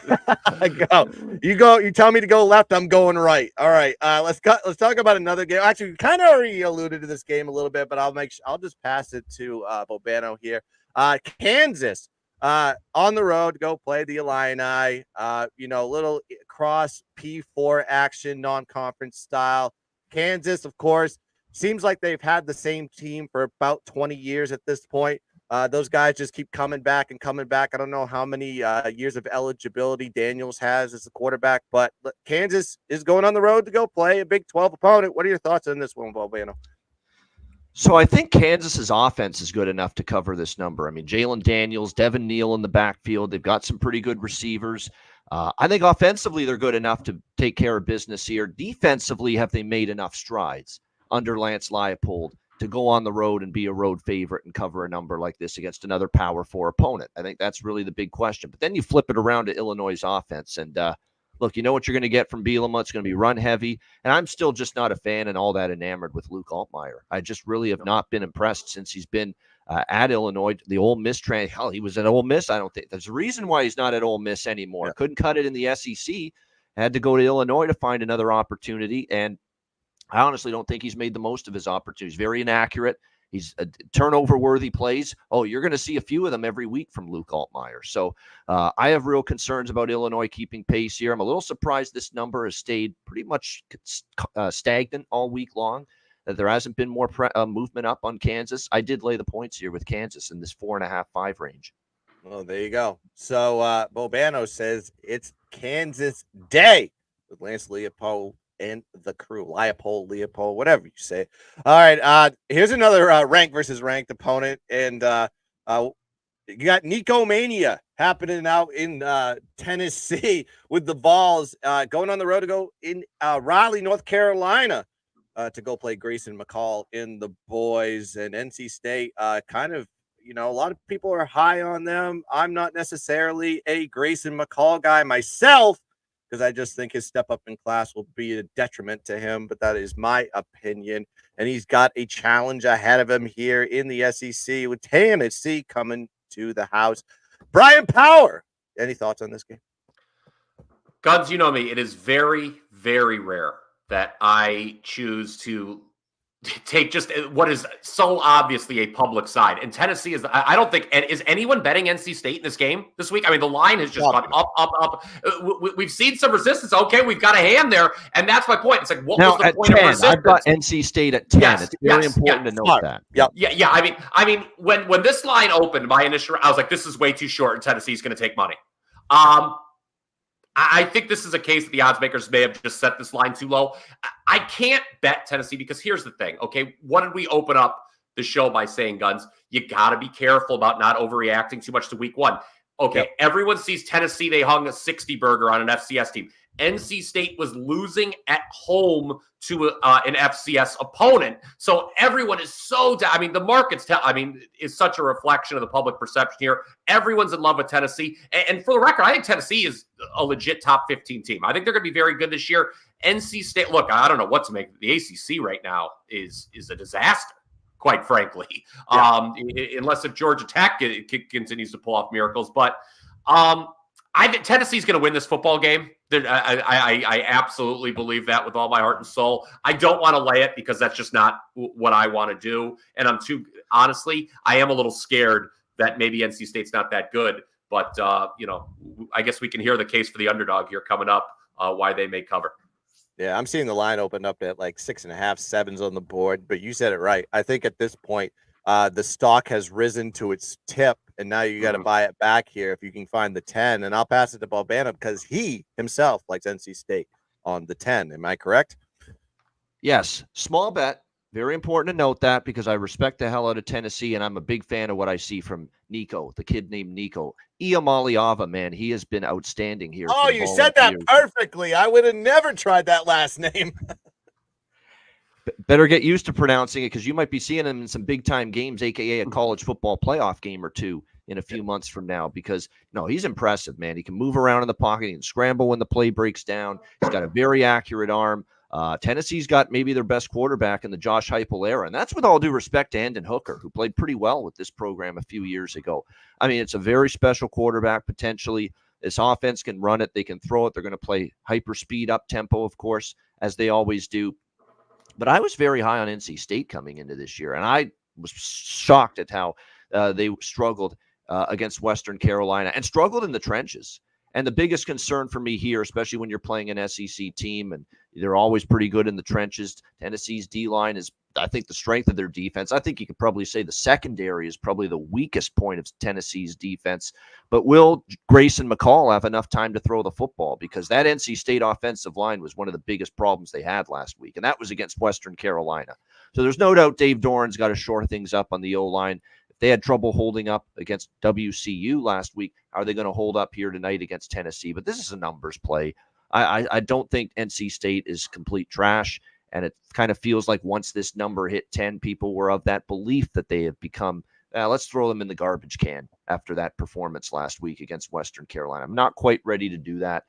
go. You tell me to go left, I'm going right. All right. Let's talk about another game. Actually, we kind of already alluded to this game a little bit, but I'll just pass it to Bobano here. Kansas on the road to go play the Illini. Little cross P4 action, non-conference style. Kansas, of course, seems like they've had the same team for about 20 years at this point. Those guys just keep coming back and coming back. I don't know how many years of eligibility Daniels has as a quarterback, but Kansas is going on the road to go play a Big 12 opponent. What are your thoughts on this one, Bobano? So I think Kansas's offense is good enough to cover this number. I mean, Jalen Daniels, Devin Neal in the backfield. They've got some pretty good receivers. I think offensively they're good enough to take care of business here. Defensively, have they made enough strides under Lance Leipold to go on the road and be a road favorite and cover a number like this against another Power 4 opponent? I think that's really the big question. But then you flip it around to Illinois' offense. And look, you know what you're going to get from Bielema. It's going to be run heavy. And I'm still just not a fan and all that enamored with Luke Altmaier. I just really have not been impressed since he's been at Illinois. The Ole Miss hell, he was at Ole Miss. I don't think there's a reason why he's not at Ole Miss anymore. Yeah. Couldn't cut it in the SEC. Had to go to Illinois to find another opportunity. And I honestly don't think he's made the most of his opportunities. Very inaccurate. He's turnover-worthy plays. Oh, you're going to see a few of them every week from Luke Altmaier. So I have real concerns about Illinois keeping pace here. I'm a little surprised this number has stayed pretty much stagnant all week long, that there hasn't been more movement up on Kansas. I did lay the points here with Kansas in this 4.5-5 range. Well, there you go. So Bobano says it's Kansas Day with Lance Leipold and the crew. Leopold, whatever you say. All right, here's another ranked versus ranked opponent, and you got Nico Mania happening out in Tennessee with the Vols going on the road to go in Raleigh, North Carolina to go play Grayson McCall in the boys. And NC State kind of, a lot of people are high on them. I'm not necessarily a Grayson McCall guy myself, because I just think his step up in class will be a detriment to him, but that is my opinion. And he's got a challenge ahead of him here in the SEC with Tennessee coming to the house. Brian Power, any thoughts on this game? Guns, you know me. It is very, very rare that I choose to take just what is so obviously a public side. And Tennessee is, I don't think, is anyone betting NC State in this game this week? I mean, the line has just gone up. We've seen some resistance. Okay, we've got a hand there. And that's my point. It's like, what was the point 10, of resistance? I've got NC State at 10. It's very important to note that. Yep. Yeah. I mean, when this line opened, my initial, I was like, this is way too short and Tennessee's going to take money. I think this is a case that the odds makers may have just set this line too low. I can't bet Tennessee because here's the thing. Okay, what did we open up the show by saying, Guns? You got to be careful about not overreacting too much to week one. Okay, Everyone sees Tennessee. They hung a 60 burger on an FCS team. NC State was losing at home to an FCS opponent. So everyone is so down. I mean, the market's is such a reflection of the public perception here. Everyone's in love with Tennessee. And for the record, I think Tennessee is a legit top 15 team. I think they're going to be very good this year. NC State, look, I don't know what to make. The ACC right now is a disaster, quite frankly, unless if Georgia Tech continues to pull off miracles. But I think Tennessee's going to win this football game. I absolutely believe that with all my heart and soul. I don't want to lay it because that's just not what I want to do. And honestly, I am a little scared that maybe NC State's not that good. But, I guess we can hear the case for the underdog here coming up, why they may cover. Yeah, I'm seeing the line open up at like 6.5, 7s on the board. But you said it right. I think at this point, the stock has risen to its tip, and now you got to buy it back here if you can find the 10. And I'll pass it to Balbana because he himself likes NC State on the 10. Am I correct? Yes. Small bet. Very important to note that because I respect the hell out of Tennessee, and I'm a big fan of what I see from Nico, the kid named Nico. Iamaliava, man, he has been outstanding here. Oh, for you said that years. perfectly. I would have never tried that last name. Better get used to pronouncing it because you might be seeing him in some big-time games, a.k.a. a college football playoff game or two in a few months from now because, no, he's impressive, man. He can move around in the pocket. He can scramble when the play breaks down. He's got a very accurate arm. Tennessee's got maybe their best quarterback in the Josh Heupel era, and that's with all due respect to Hendon Hooker, who played pretty well with this program a few years ago. I mean, it's a very special quarterback potentially. This offense can run it. They can throw it. They're going to play hyper speed up tempo, of course, as they always do. But I was very high on NC State coming into this year, and I was shocked at how they struggled against Western Carolina and struggled in the trenches. And the biggest concern for me here, especially when you're playing an SEC team, and they're always pretty good in the trenches, Tennessee's D-line is, I think, the strength of their defense. I think you could probably say the secondary is probably the weakest point of Tennessee's defense. But will Grayson McCall have enough time to throw the football? Because that NC State offensive line was one of the biggest problems they had last week, and that was against Western Carolina. So there's no doubt Dave Doran's got to shore things up on the O-line. They had trouble holding up against WCU last week. Are they going to hold up here tonight against Tennessee? But this is a numbers play. I don't think NC State is complete trash, and it kind of feels like once this number hit 10, people were of that belief that they have become, let's throw them in the garbage can after that performance last week against Western Carolina. I'm not quite ready to do that.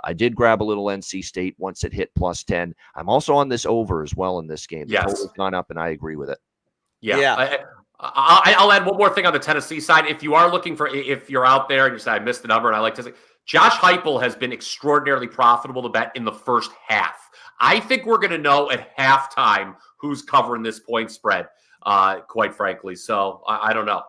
I did grab a little NC State once it hit plus 10. I'm also on this over as well in this game. The total's gone up, and I agree with it. Yeah. I'll add one more thing on the Tennessee side. If you are looking for, if you're out there and you say, I missed the number and I like to say, Josh Heupel has been extraordinarily profitable to bet in the first half. I think we're going to know at halftime who's covering this point spread, quite frankly. So I don't know.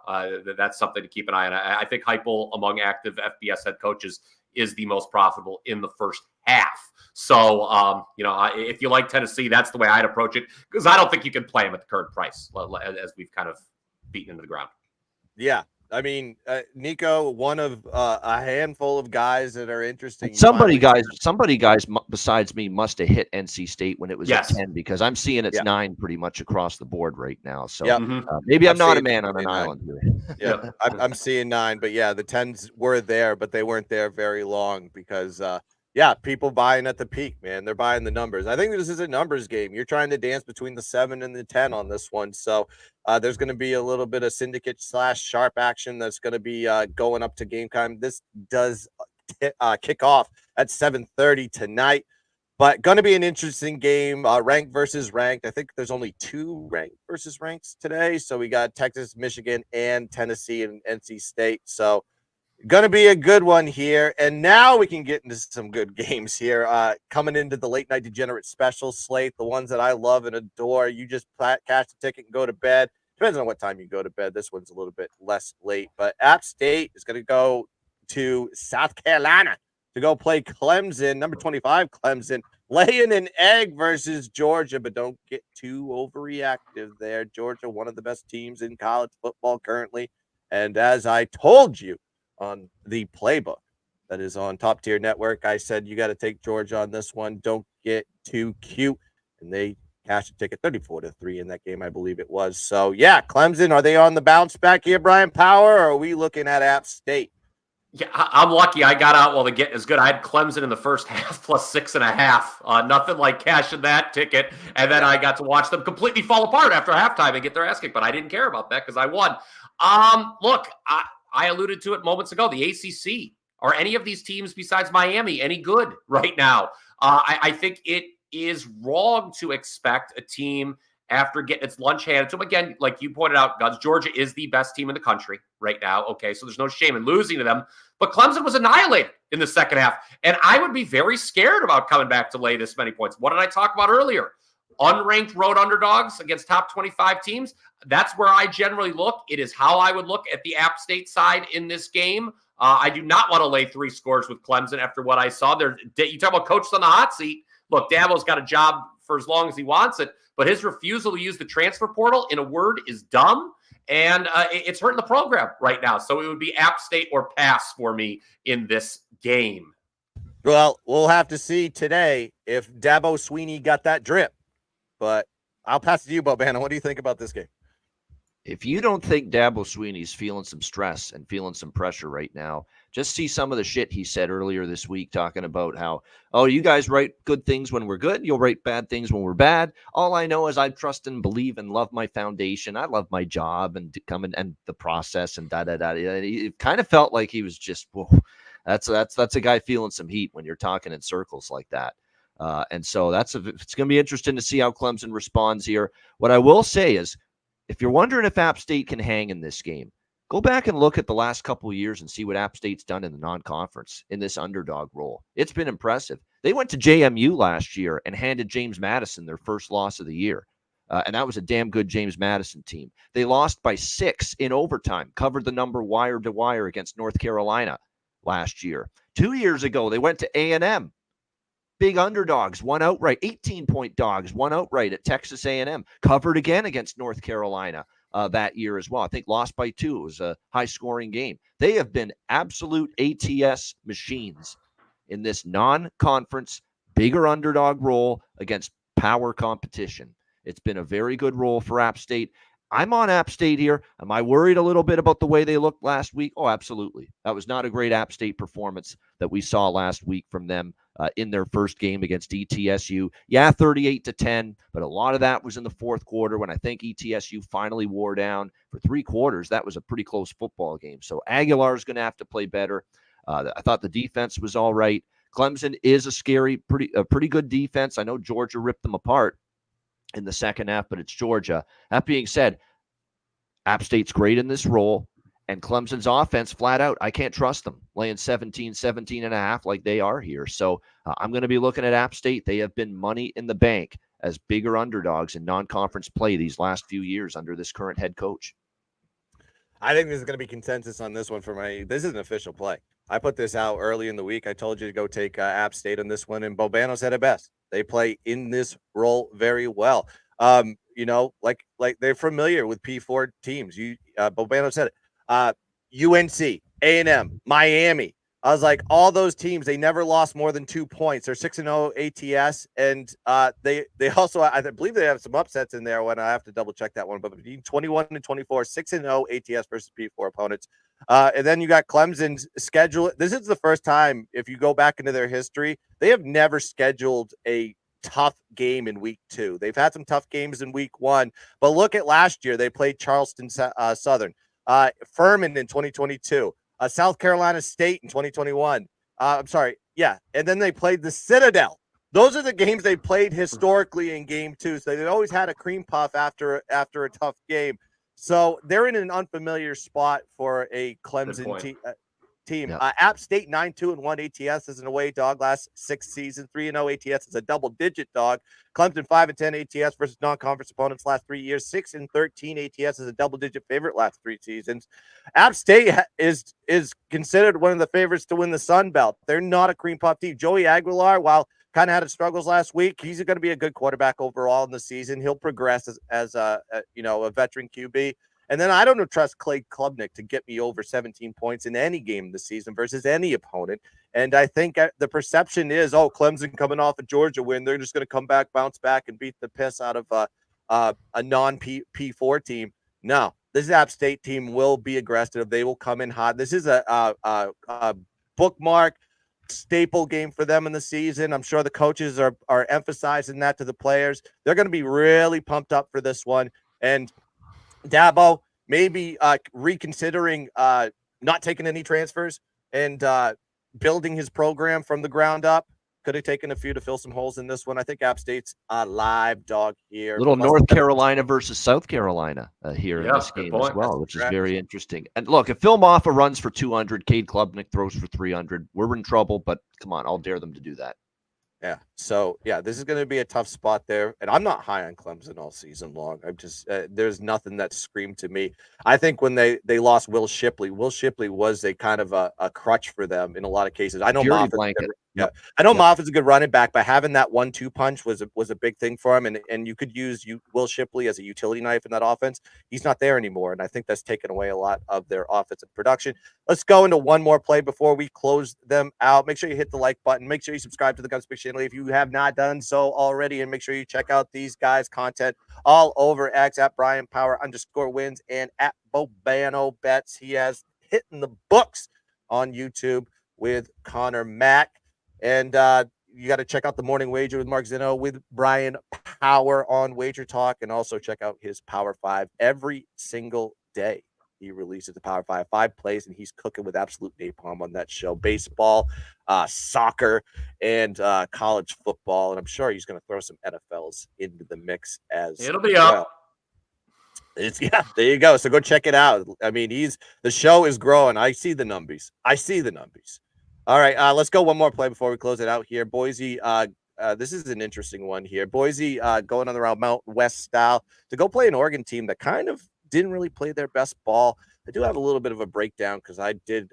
That's something to keep an eye on. I think Heupel, among active FBS head coaches, is the most profitable in the first half. So, if you like Tennessee, that's the way I'd approach it because I don't think you can play him at the current price, as we've kind of beaten into the ground. Yeah. I mean, Nico, one of a handful of guys that are interesting. Somebody guys besides me must have hit NC State when it was at 10 because I'm seeing it's 9 pretty much across the board right now. So maybe I'm not a man on an island here. Yeah, I'm seeing 9, but yeah, the 10s were there, but they weren't there very long because people buying at the peak, man. They're buying the numbers. I think this is a numbers game. You're trying to dance between the 7 and the 10 on this one. So there's going to be a little bit of syndicate / sharp action that's going to be going up to game time. This does kick off at 7:30 tonight, but going to be an interesting game. Ranked versus ranked. I think there's only 2 ranked versus ranks today. So we got Texas, Michigan, and Tennessee and NC State. So going to be a good one here. And now we can get into some good games here. Coming into the late night degenerate special slate, the ones that I love and adore. You just cash the ticket and go to bed. Depends on what time you go to bed. This one's a little bit less late. But App State is going to go to South Carolina to go play Clemson, number 25 Clemson, laying an egg versus Georgia. But don't get too overreactive there. Georgia, one of the best teams in college football currently. And as I told you, on the playbook that is on Top Tier Network, I said you got to take Georgia on this one. Don't get too cute. And they cashed a ticket 34-3 in that game, I believe it was. So yeah, Clemson, are they on the bounce back here, Brian Power, or are we looking at App State? Yeah, I'm lucky I got out while the get is good. I had Clemson in the first half plus 6.5. Nothing like cashing that ticket. And then I got to watch them completely fall apart after halftime and get their ass kicked. But I didn't care about that because I won. Look, I alluded to it moments ago. The ACC, are any of these teams besides Miami any good right now? I think it is wrong to expect a team after getting its lunch handed to them. Again, like you pointed out, Guns, Georgia is the best team in the country right now. Okay, so there's no shame in losing to them. But Clemson was annihilated in the second half. And I would be very scared about coming back to lay this many points. What did I talk about earlier? Unranked road underdogs against top 25 teams. That's where I generally look. It is how I would look at the App State side in this game. I do not want to lay 3 scores with Clemson after what I saw there. You talk about coaches on the hot seat. Look, Dabo's got a job for as long as he wants it, but his refusal to use the transfer portal, in a word, is dumb, and it's hurting the program right now. So it would be App State or pass for me in this game. Well, we'll have to see today if Dabo Sweeney got that drip. But I'll pass it to you, Bobana. What do you think about this game? If you don't think Dabo Sweeney's feeling some stress and feeling some pressure right now, just see some of the shit he said earlier this week talking about how, oh, you guys write good things when we're good. You'll write bad things when we're bad. All I know is I trust and believe and love my foundation. I love my job and and the process and da-da-da. It kind of felt like he was just, whoa, that's a guy feeling some heat when you're talking in circles like that. And so it's going to be interesting to see how Clemson responds here. What I will say is, if you're wondering if App State can hang in this game, go back and look at the last couple of years and see what App State's done in the non-conference in this underdog role. It's been impressive. They went to JMU last year and handed James Madison their first loss of the year. And that was a damn good James Madison team. They lost by 6 in overtime, covered the number wire to wire against North Carolina last year. 2 years ago, they went to A&M. Big underdogs, won outright. 18-point dogs, won outright at Texas A&M. Covered again against North Carolina that year as well. I think lost by 2. It was a high-scoring game. They have been absolute ATS machines in this non-conference, bigger underdog role against power competition. It's been a very good role for App State. I'm on App State here. Am I worried a little bit about the way they looked last week? Oh, absolutely. That was not a great App State performance that we saw last week from them in their first game against ETSU. Yeah, 38-10, but a lot of that was in the fourth quarter when I think ETSU finally wore down. For 3 quarters, that was a pretty close football game. So Aguilar's going to have to play better. I thought the defense was all right. Clemson is a pretty good defense. I know Georgia ripped them apart in the second half, but it's Georgia. That being said, App State's great in this role, and Clemson's offense, flat out, I can't trust them, laying 17 and a half like they are here. So I'm going to be looking at App State. They have been money in the bank as bigger underdogs in non-conference play these last few years under this current head coach. I think there's going to be consensus on this one for this is an official play. I put this out early in the week. I told you to go take App State on this one, and Bobano said it best. They play in this role very well. Like they're familiar with P4 teams. Bobano said it. UNC, A&M, Miami. I was like, all those teams, they never lost more than 2 points. They're 6-0 ATS, and they also, I believe they have some upsets in there. When I have to double check that one, but between 21 and 24, 6-0 ATS versus P4 opponents. And then you got Clemson's schedule. This is the first time, if you go back into their history, they have never scheduled a tough game in week 2. They've had some tough games in week 1, but look at last year. They played Charleston Southern, Furman in 2022, South Carolina State in 2021. And then they played the Citadel. Those are the games they played historically in game 2. So they always had a cream puff after a tough game. So they're in an unfamiliar spot for a Clemson team. Yep. App State 9-2-1 ATS is an away dog last 6 seasons. 3-0 ATS is a double-digit dog. Clemson 5-10 ATS versus non-conference opponents last 3 years. 6-13 ATS is a double-digit favorite last 3 seasons. App State is considered one of the favorites to win the Sun Belt. They're not a cream puff team. Joey Aguilar, while kind of had his struggles last week, he's going to be a good quarterback overall in the season. He'll progress as a veteran QB. And then I don't trust Clay Klubnik to get me over 17 points in any game this season versus any opponent. And I think the perception is, Clemson coming off a Georgia win, they're just going to come back, bounce back, and beat the piss out of a non-P4 team. No, this App State team will be aggressive. They will come in hot. This is a bookmark staple game for them in the season. I'm sure the coaches are emphasizing that to the players. They're going to be really pumped up for this one. And Dabo maybe reconsidering not taking any transfers and building his program from the ground up. Could have taken a few to fill some holes in this one. I think App State's a live dog here. Little North Carolina versus South Carolina here in this game as well, which is very interesting. And look, if Phil Maffa runs for 200, Cade Klubnik throws for 300, we're in trouble, but come on, I'll dare them to do that. Yeah. So, this is going to be a tough spot there. And I'm not high on Clemson all season long. I'm just, there's nothing that screamed to me. I think when they lost Will Shipley was a kind of a crutch for them in a lot of cases. I know Yeah, I know Yep. Moff is a good running back, but having that 1-2 punch was a big thing for him, and you could use Will Shipley as a utility knife in that offense. He's not there anymore, and I think that's taken away a lot of their offensive production. Let's go into one more play before we close them out. Make sure you hit the like button. Make sure you subscribe to the Gunzpick channel if you have not done so already, and make sure you check out these guys' content all over X at Brian Power _wins and at Bobano Bets. He has hitting the books on YouTube with Connor Mack. And you got to check out the Morning Wager with Mark Zeno with Brian Power on Wager Talk, and also check out his Power 5 every single day. He releases the Power 5 plays, and he's cooking with absolute napalm on that show. Baseball, soccer, and college football. And I'm sure he's going to throw some NFLs into the mix as It'll be well. up. Yeah, there you go. So go check it out. I mean, the show is growing. I see the numbers. All right, let's go one more play before we close it out here. Boise, this is an interesting one here. Boise going on the round Mountain West style to go play an Oregon team that kind of didn't really play their best ball. I do have a little bit of a breakdown because I did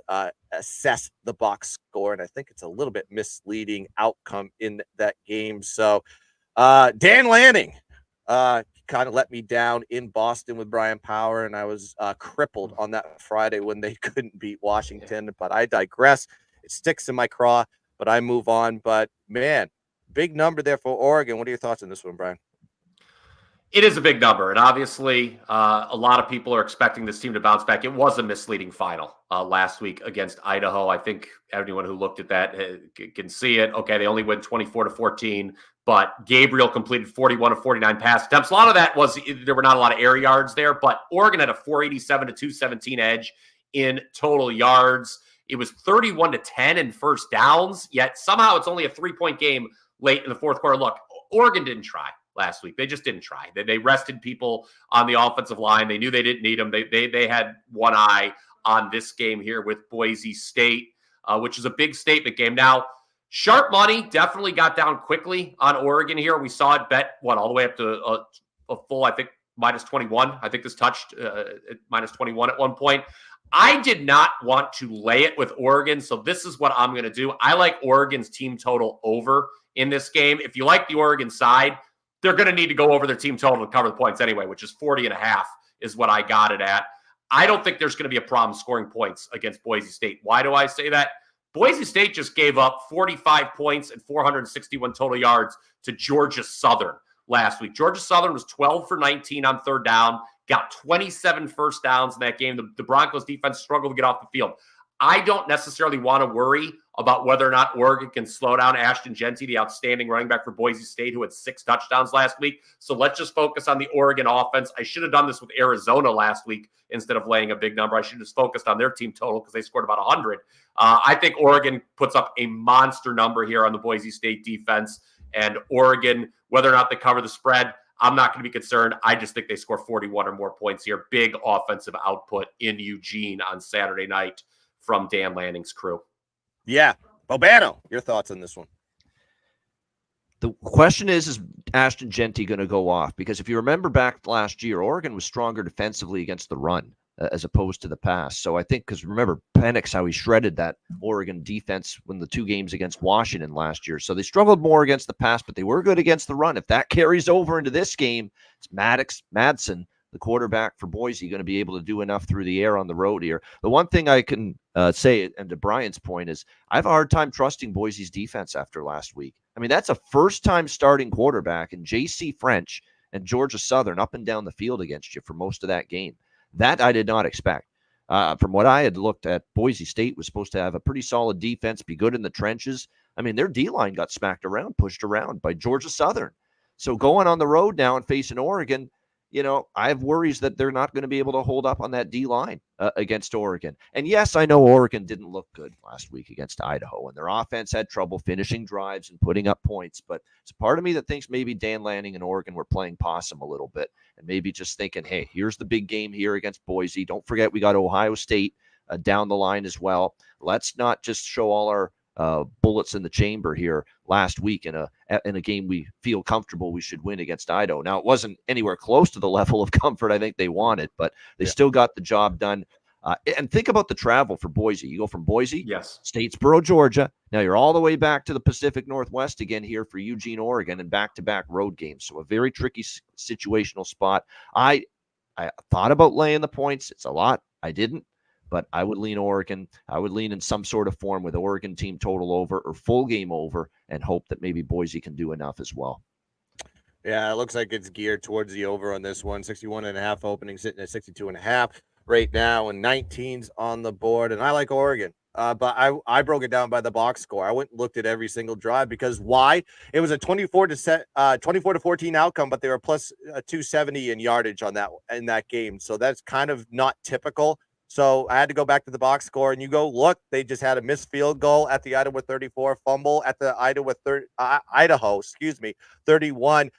assess the box score, and I think it's a little bit misleading outcome in that game. So Dan Lanning kind of let me down in Boston with Brian Power, and I was crippled on that Friday when they couldn't beat Washington, but I digress. It sticks in my craw, but I move on. But, man, big number there for Oregon. What are your thoughts on this one, Brian? It is a big number, and obviously a lot of people are expecting this team to bounce back. It was a misleading final last week against Idaho. I think anyone who looked at that can see it. Okay, they only win 24-14, but Gabriel completed 41 of 49 pass attempts. A lot of that was there were not a lot of air yards there, but Oregon had a 487-217 edge in total yards. It was 31-10 in first downs, yet somehow it's only a 3-point game late in the fourth quarter. Look, Oregon didn't try last week. They just didn't try. They rested people on the offensive line. They knew they didn't need them. They had one eye on this game here with Boise State, which is a big statement game. Now, sharp money definitely got down quickly on Oregon here. We saw it bet, all the way up to a full, I think, minus 21. I think this touched at minus 21 at one point. I did not want to lay it with Oregon, so this is what I'm going to do. I like Oregon's team total over in this game. If you like the Oregon side, they're going to need to go over their team total to cover the points anyway, which is 40.5 is what I got it at. I don't think there's going to be a problem scoring points against Boise State. Why do I say that? Boise State just gave up 45 points and 461 total yards to Georgia Southern last week. Georgia Southern was 12 for 19 on third down, got 27 first downs in that game. The Broncos defense struggled to get off the field. I don't necessarily want to worry about whether or not Oregon can slow down Ashton Genty, the outstanding running back for Boise State, who had 6 touchdowns last week. So let's just focus on the Oregon offense. I should have done this with Arizona last week instead of laying a big number. I should have just focused on their team total because they scored about 100. I think Oregon puts up a monster number here on the Boise State defense. And Oregon, whether or not they cover the spread, I'm not going to be concerned. I just think they score 41 or more points here. Big offensive output in Eugene on Saturday night from Dan Lanning's crew. Yeah. Bobano, your thoughts on this one? The question is Ashton Genty going to go off? Because if you remember back last year, Oregon was stronger defensively against the run as opposed to the pass. So I think, because remember Penix, how he shredded that Oregon defense when the 2 games against Washington last year. So they struggled more against the pass, but they were good against the run. If that carries over into this game, it's Madsen, the quarterback for Boise, going to be able to do enough through the air on the road here. The one thing I can say, and to Brian's point, is I have a hard time trusting Boise's defense after last week. I mean, that's a first-time starting quarterback in J.C. French and Georgia Southern up and down the field against you for most of that game. That I did not expect. From what I had looked at, Boise State was supposed to have a pretty solid defense, be good in the trenches. I mean, their D-line got smacked around, pushed around by Georgia Southern. So going on the road now and facing Oregon, I have worries that they're not going to be able to hold up on that D-line against Oregon. And yes, I know Oregon didn't look good last week against Idaho, and their offense had trouble finishing drives and putting up points. But it's a part of me that thinks maybe Dan Lanning and Oregon were playing possum a little bit, and maybe just thinking, hey, here's the big game here against Boise. Don't forget we got Ohio State down the line as well. Let's not just show all our bullets in the chamber here last week in a game we feel comfortable we should win against Idaho. Now, it wasn't anywhere close to the level of comfort I think they wanted, but they still got the job done. And think about the travel for Boise. You go from Boise, Yes. Statesboro, Georgia. Now you're all the way back to the Pacific Northwest again here for Eugene, Oregon, and back-to-back road games. So a very tricky situational spot. I thought about laying the points. It's a lot. I didn't, but I would lean Oregon. I would lean in some sort of form with Oregon team total over or full game over and hope that maybe Boise can do enough as well. Yeah, it looks like it's geared towards the over on this one. 61.5 opening, sitting at 62.5 right now, and 19's on the board. And I like Oregon. But I broke it down by the box score. I went and looked at every single drive because why? It was a 24 to 14 outcome, but they were plus 270 in yardage on that game. So that's kind of not typical. So I had to go back to the box score, and you go look. They just had a missed field goal at the Idaho 34, fumble at the Idaho 31.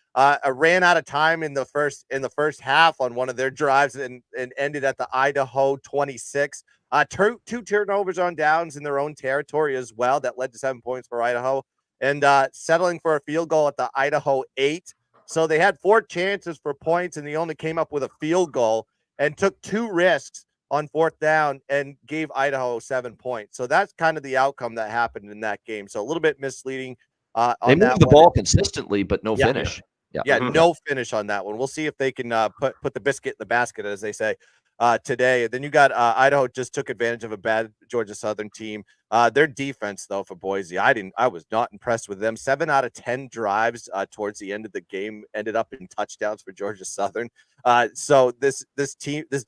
Ran out of time in the first half on one of their drives and ended at the Idaho 26. Two turnovers on downs in their own territory as well that led to 7 points for Idaho, and settling for a field goal at the Idaho 8. So they had 4 chances for points, and they only came up with a field goal and took 2 risks on 4th down and gave Idaho 7 points. So that's kind of the outcome that happened in that game. So a little bit misleading. They moved the ball consistently, but no finish. Yeah, no finish on that one. We'll see if they can put the biscuit in the basket, as they say, today. And then you got Idaho just took advantage of a bad Georgia Southern team. Their defense, though, for Boise, I was not impressed with them. 7 out of 10 drives towards the end of the game ended up in touchdowns for Georgia Southern. So this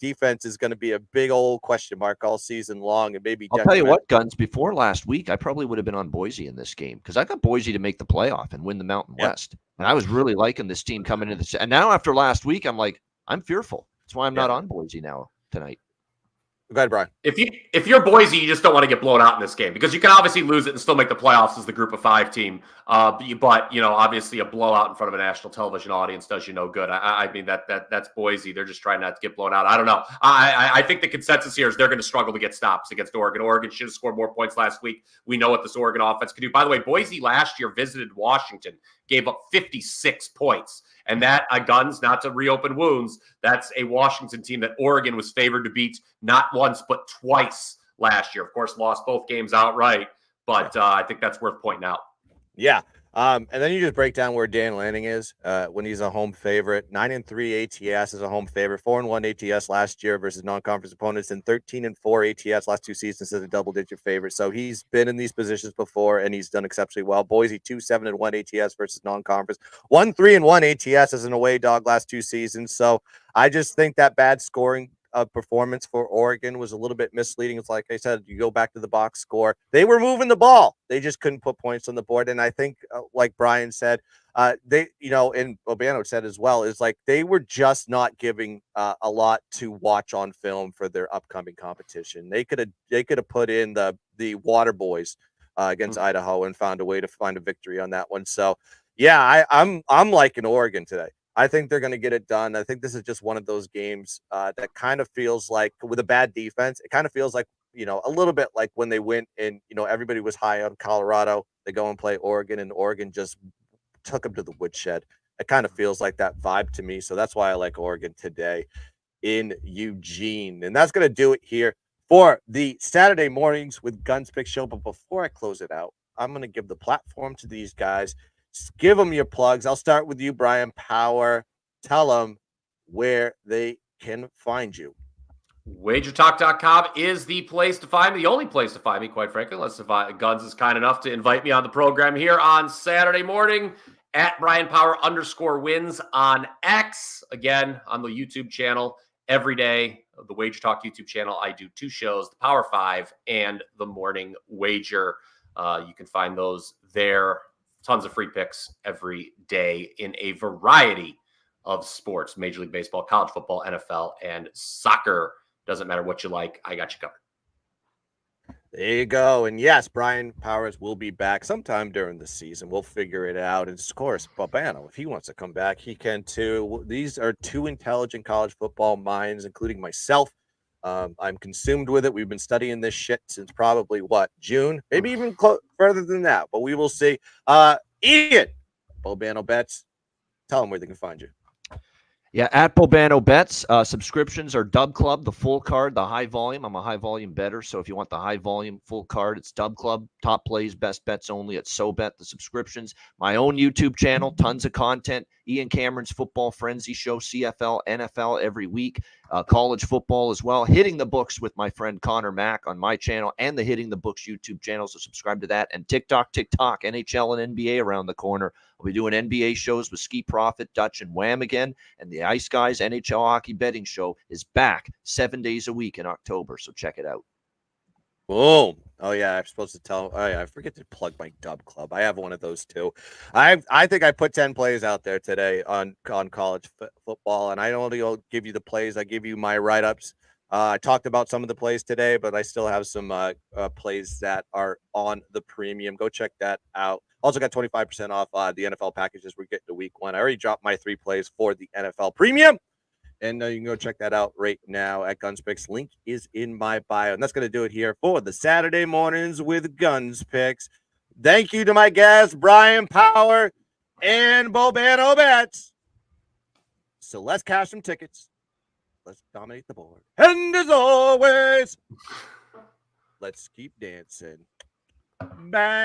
defense is going to be a big old question mark all season long, and maybe I'll tell you what, Guns. Before last week, I probably would have been on Boise in this game because I got Boise to make the playoff and win the Mountain West, and I was really liking this team coming into this. And now after last week, I'm like, I'm fearful. That's why I'm not on Boise now tonight. Go ahead, Brian. If you're Boise, you just don't want to get blown out in this game because you can obviously lose it and still make the playoffs as the Group of 5 team. But obviously a blowout in front of a national television audience does you no good. I mean that's Boise. They're just trying not to get blown out. I don't know. I think the consensus here is they're going to struggle to get stops against Oregon. Oregon should have scored more points last week. We know what this Oregon offense can do. By the way, Boise last year visited Washington, gave up 56 points. And that, Guns, not to reopen wounds, that's a Washington team that Oregon was favored to beat not once but twice last year. Of course, lost both games outright, but I think that's worth pointing out. Yeah. And then you just break down where Dan Lanning is when he's a home favorite. 9-3 ATS is a home favorite. 4-1 ATS last year versus non-conference opponents, and 13-4 ATS last 2 seasons as a double-digit favorite. So he's been in these positions before, and he's done exceptionally well. Boise 2-7-1 ATS versus non-conference. 1-3-1 ATS as an away dog last 2 seasons. So I just think that bad scoring performance for Oregon was a little bit misleading. It's like I said, you go back to the box score. They were moving the ball. They just couldn't put points on the board. And I think, like Brian said, and Urbano said as well, is like they were just not giving a lot to watch on film for their upcoming competition. They could have put in the Water Boys against Idaho and found a way to find a victory on that one. So yeah, I'm liking Oregon today. I think they're going to get it done. I think this is just one of those games that kind of feels like, with a bad defense, it kind of feels like, a little bit like when they went and, everybody was high on Colorado. They go and play Oregon, and Oregon just took them to the woodshed. It kind of feels like that vibe to me. So that's why I like Oregon today in Eugene. And that's going to do it here for the Saturday mornings with GunzPicks show. But before I close it out, I'm going to give the platform to these guys. Give them your plugs. I'll start with you, Brian Power. Tell them where they can find you. WagerTalk.com is the place to find me, the only place to find me, quite frankly, unless Guns is kind enough to invite me on the program here on Saturday morning at Brian Power _wins on X. Again, on the YouTube channel every day, the Wager Talk YouTube channel. I do 2 shows, the Power 5 and the Morning Wager. You can find those there. Tons of free picks every day in a variety of sports: Major League Baseball, college football, NFL, and soccer. Doesn't matter what you like, I got you covered. There you go. And yes, Brian Powers will be back sometime during the season. We'll figure it out. And of course, Babano, if he wants to come back, he can too. These are 2 intelligent college football minds, including myself. I'm consumed with it. We've been studying this shit since probably June, maybe even further than that, but we will see. Ian, Bobano Bets, tell them where they can find you. Yeah, at Bobano Bets, subscriptions are Dub Club, the full card, the high volume. I'm a high volume bettor, so if you want the high volume full card, it's Dub Club, top plays, best bets only at SoBet. The subscriptions, my own YouTube channel, tons of content. Ian Cameron's Football Frenzy Show, CFL, NFL every week, college football as well. Hitting the Books with my friend Connor Mack on my channel and the Hitting the Books YouTube channel, so subscribe to that. And TikTok, NHL and NBA around the corner. We'll be doing NBA shows with Ski Profit, Dutch, and Wham again. And the Ice Guys NHL Hockey Betting Show is back 7 days a week in October. So check it out. Boom. Oh, yeah. I'm supposed to tell. Oh, yeah. I forget to plug my Dub Club. I have one of those too. I think I put 10 plays out there today on college football, and I only give you the plays. I give you my write-ups. I talked about some of the plays today, but I still have some plays that are on the premium. Go check that out. Also got 25% off the NFL packages we're getting to week 1. I already dropped my 3 plays for the NFL premium. And you can go check that out right now at GunzPicks. Link is in my bio. And that's going to do it here for the Saturday mornings with GunzPicks. Thank you to my guests, Brian Power and Bobano Bets. So let's cash some tickets. Let's dominate the board. And as always, let's keep dancing. Bang.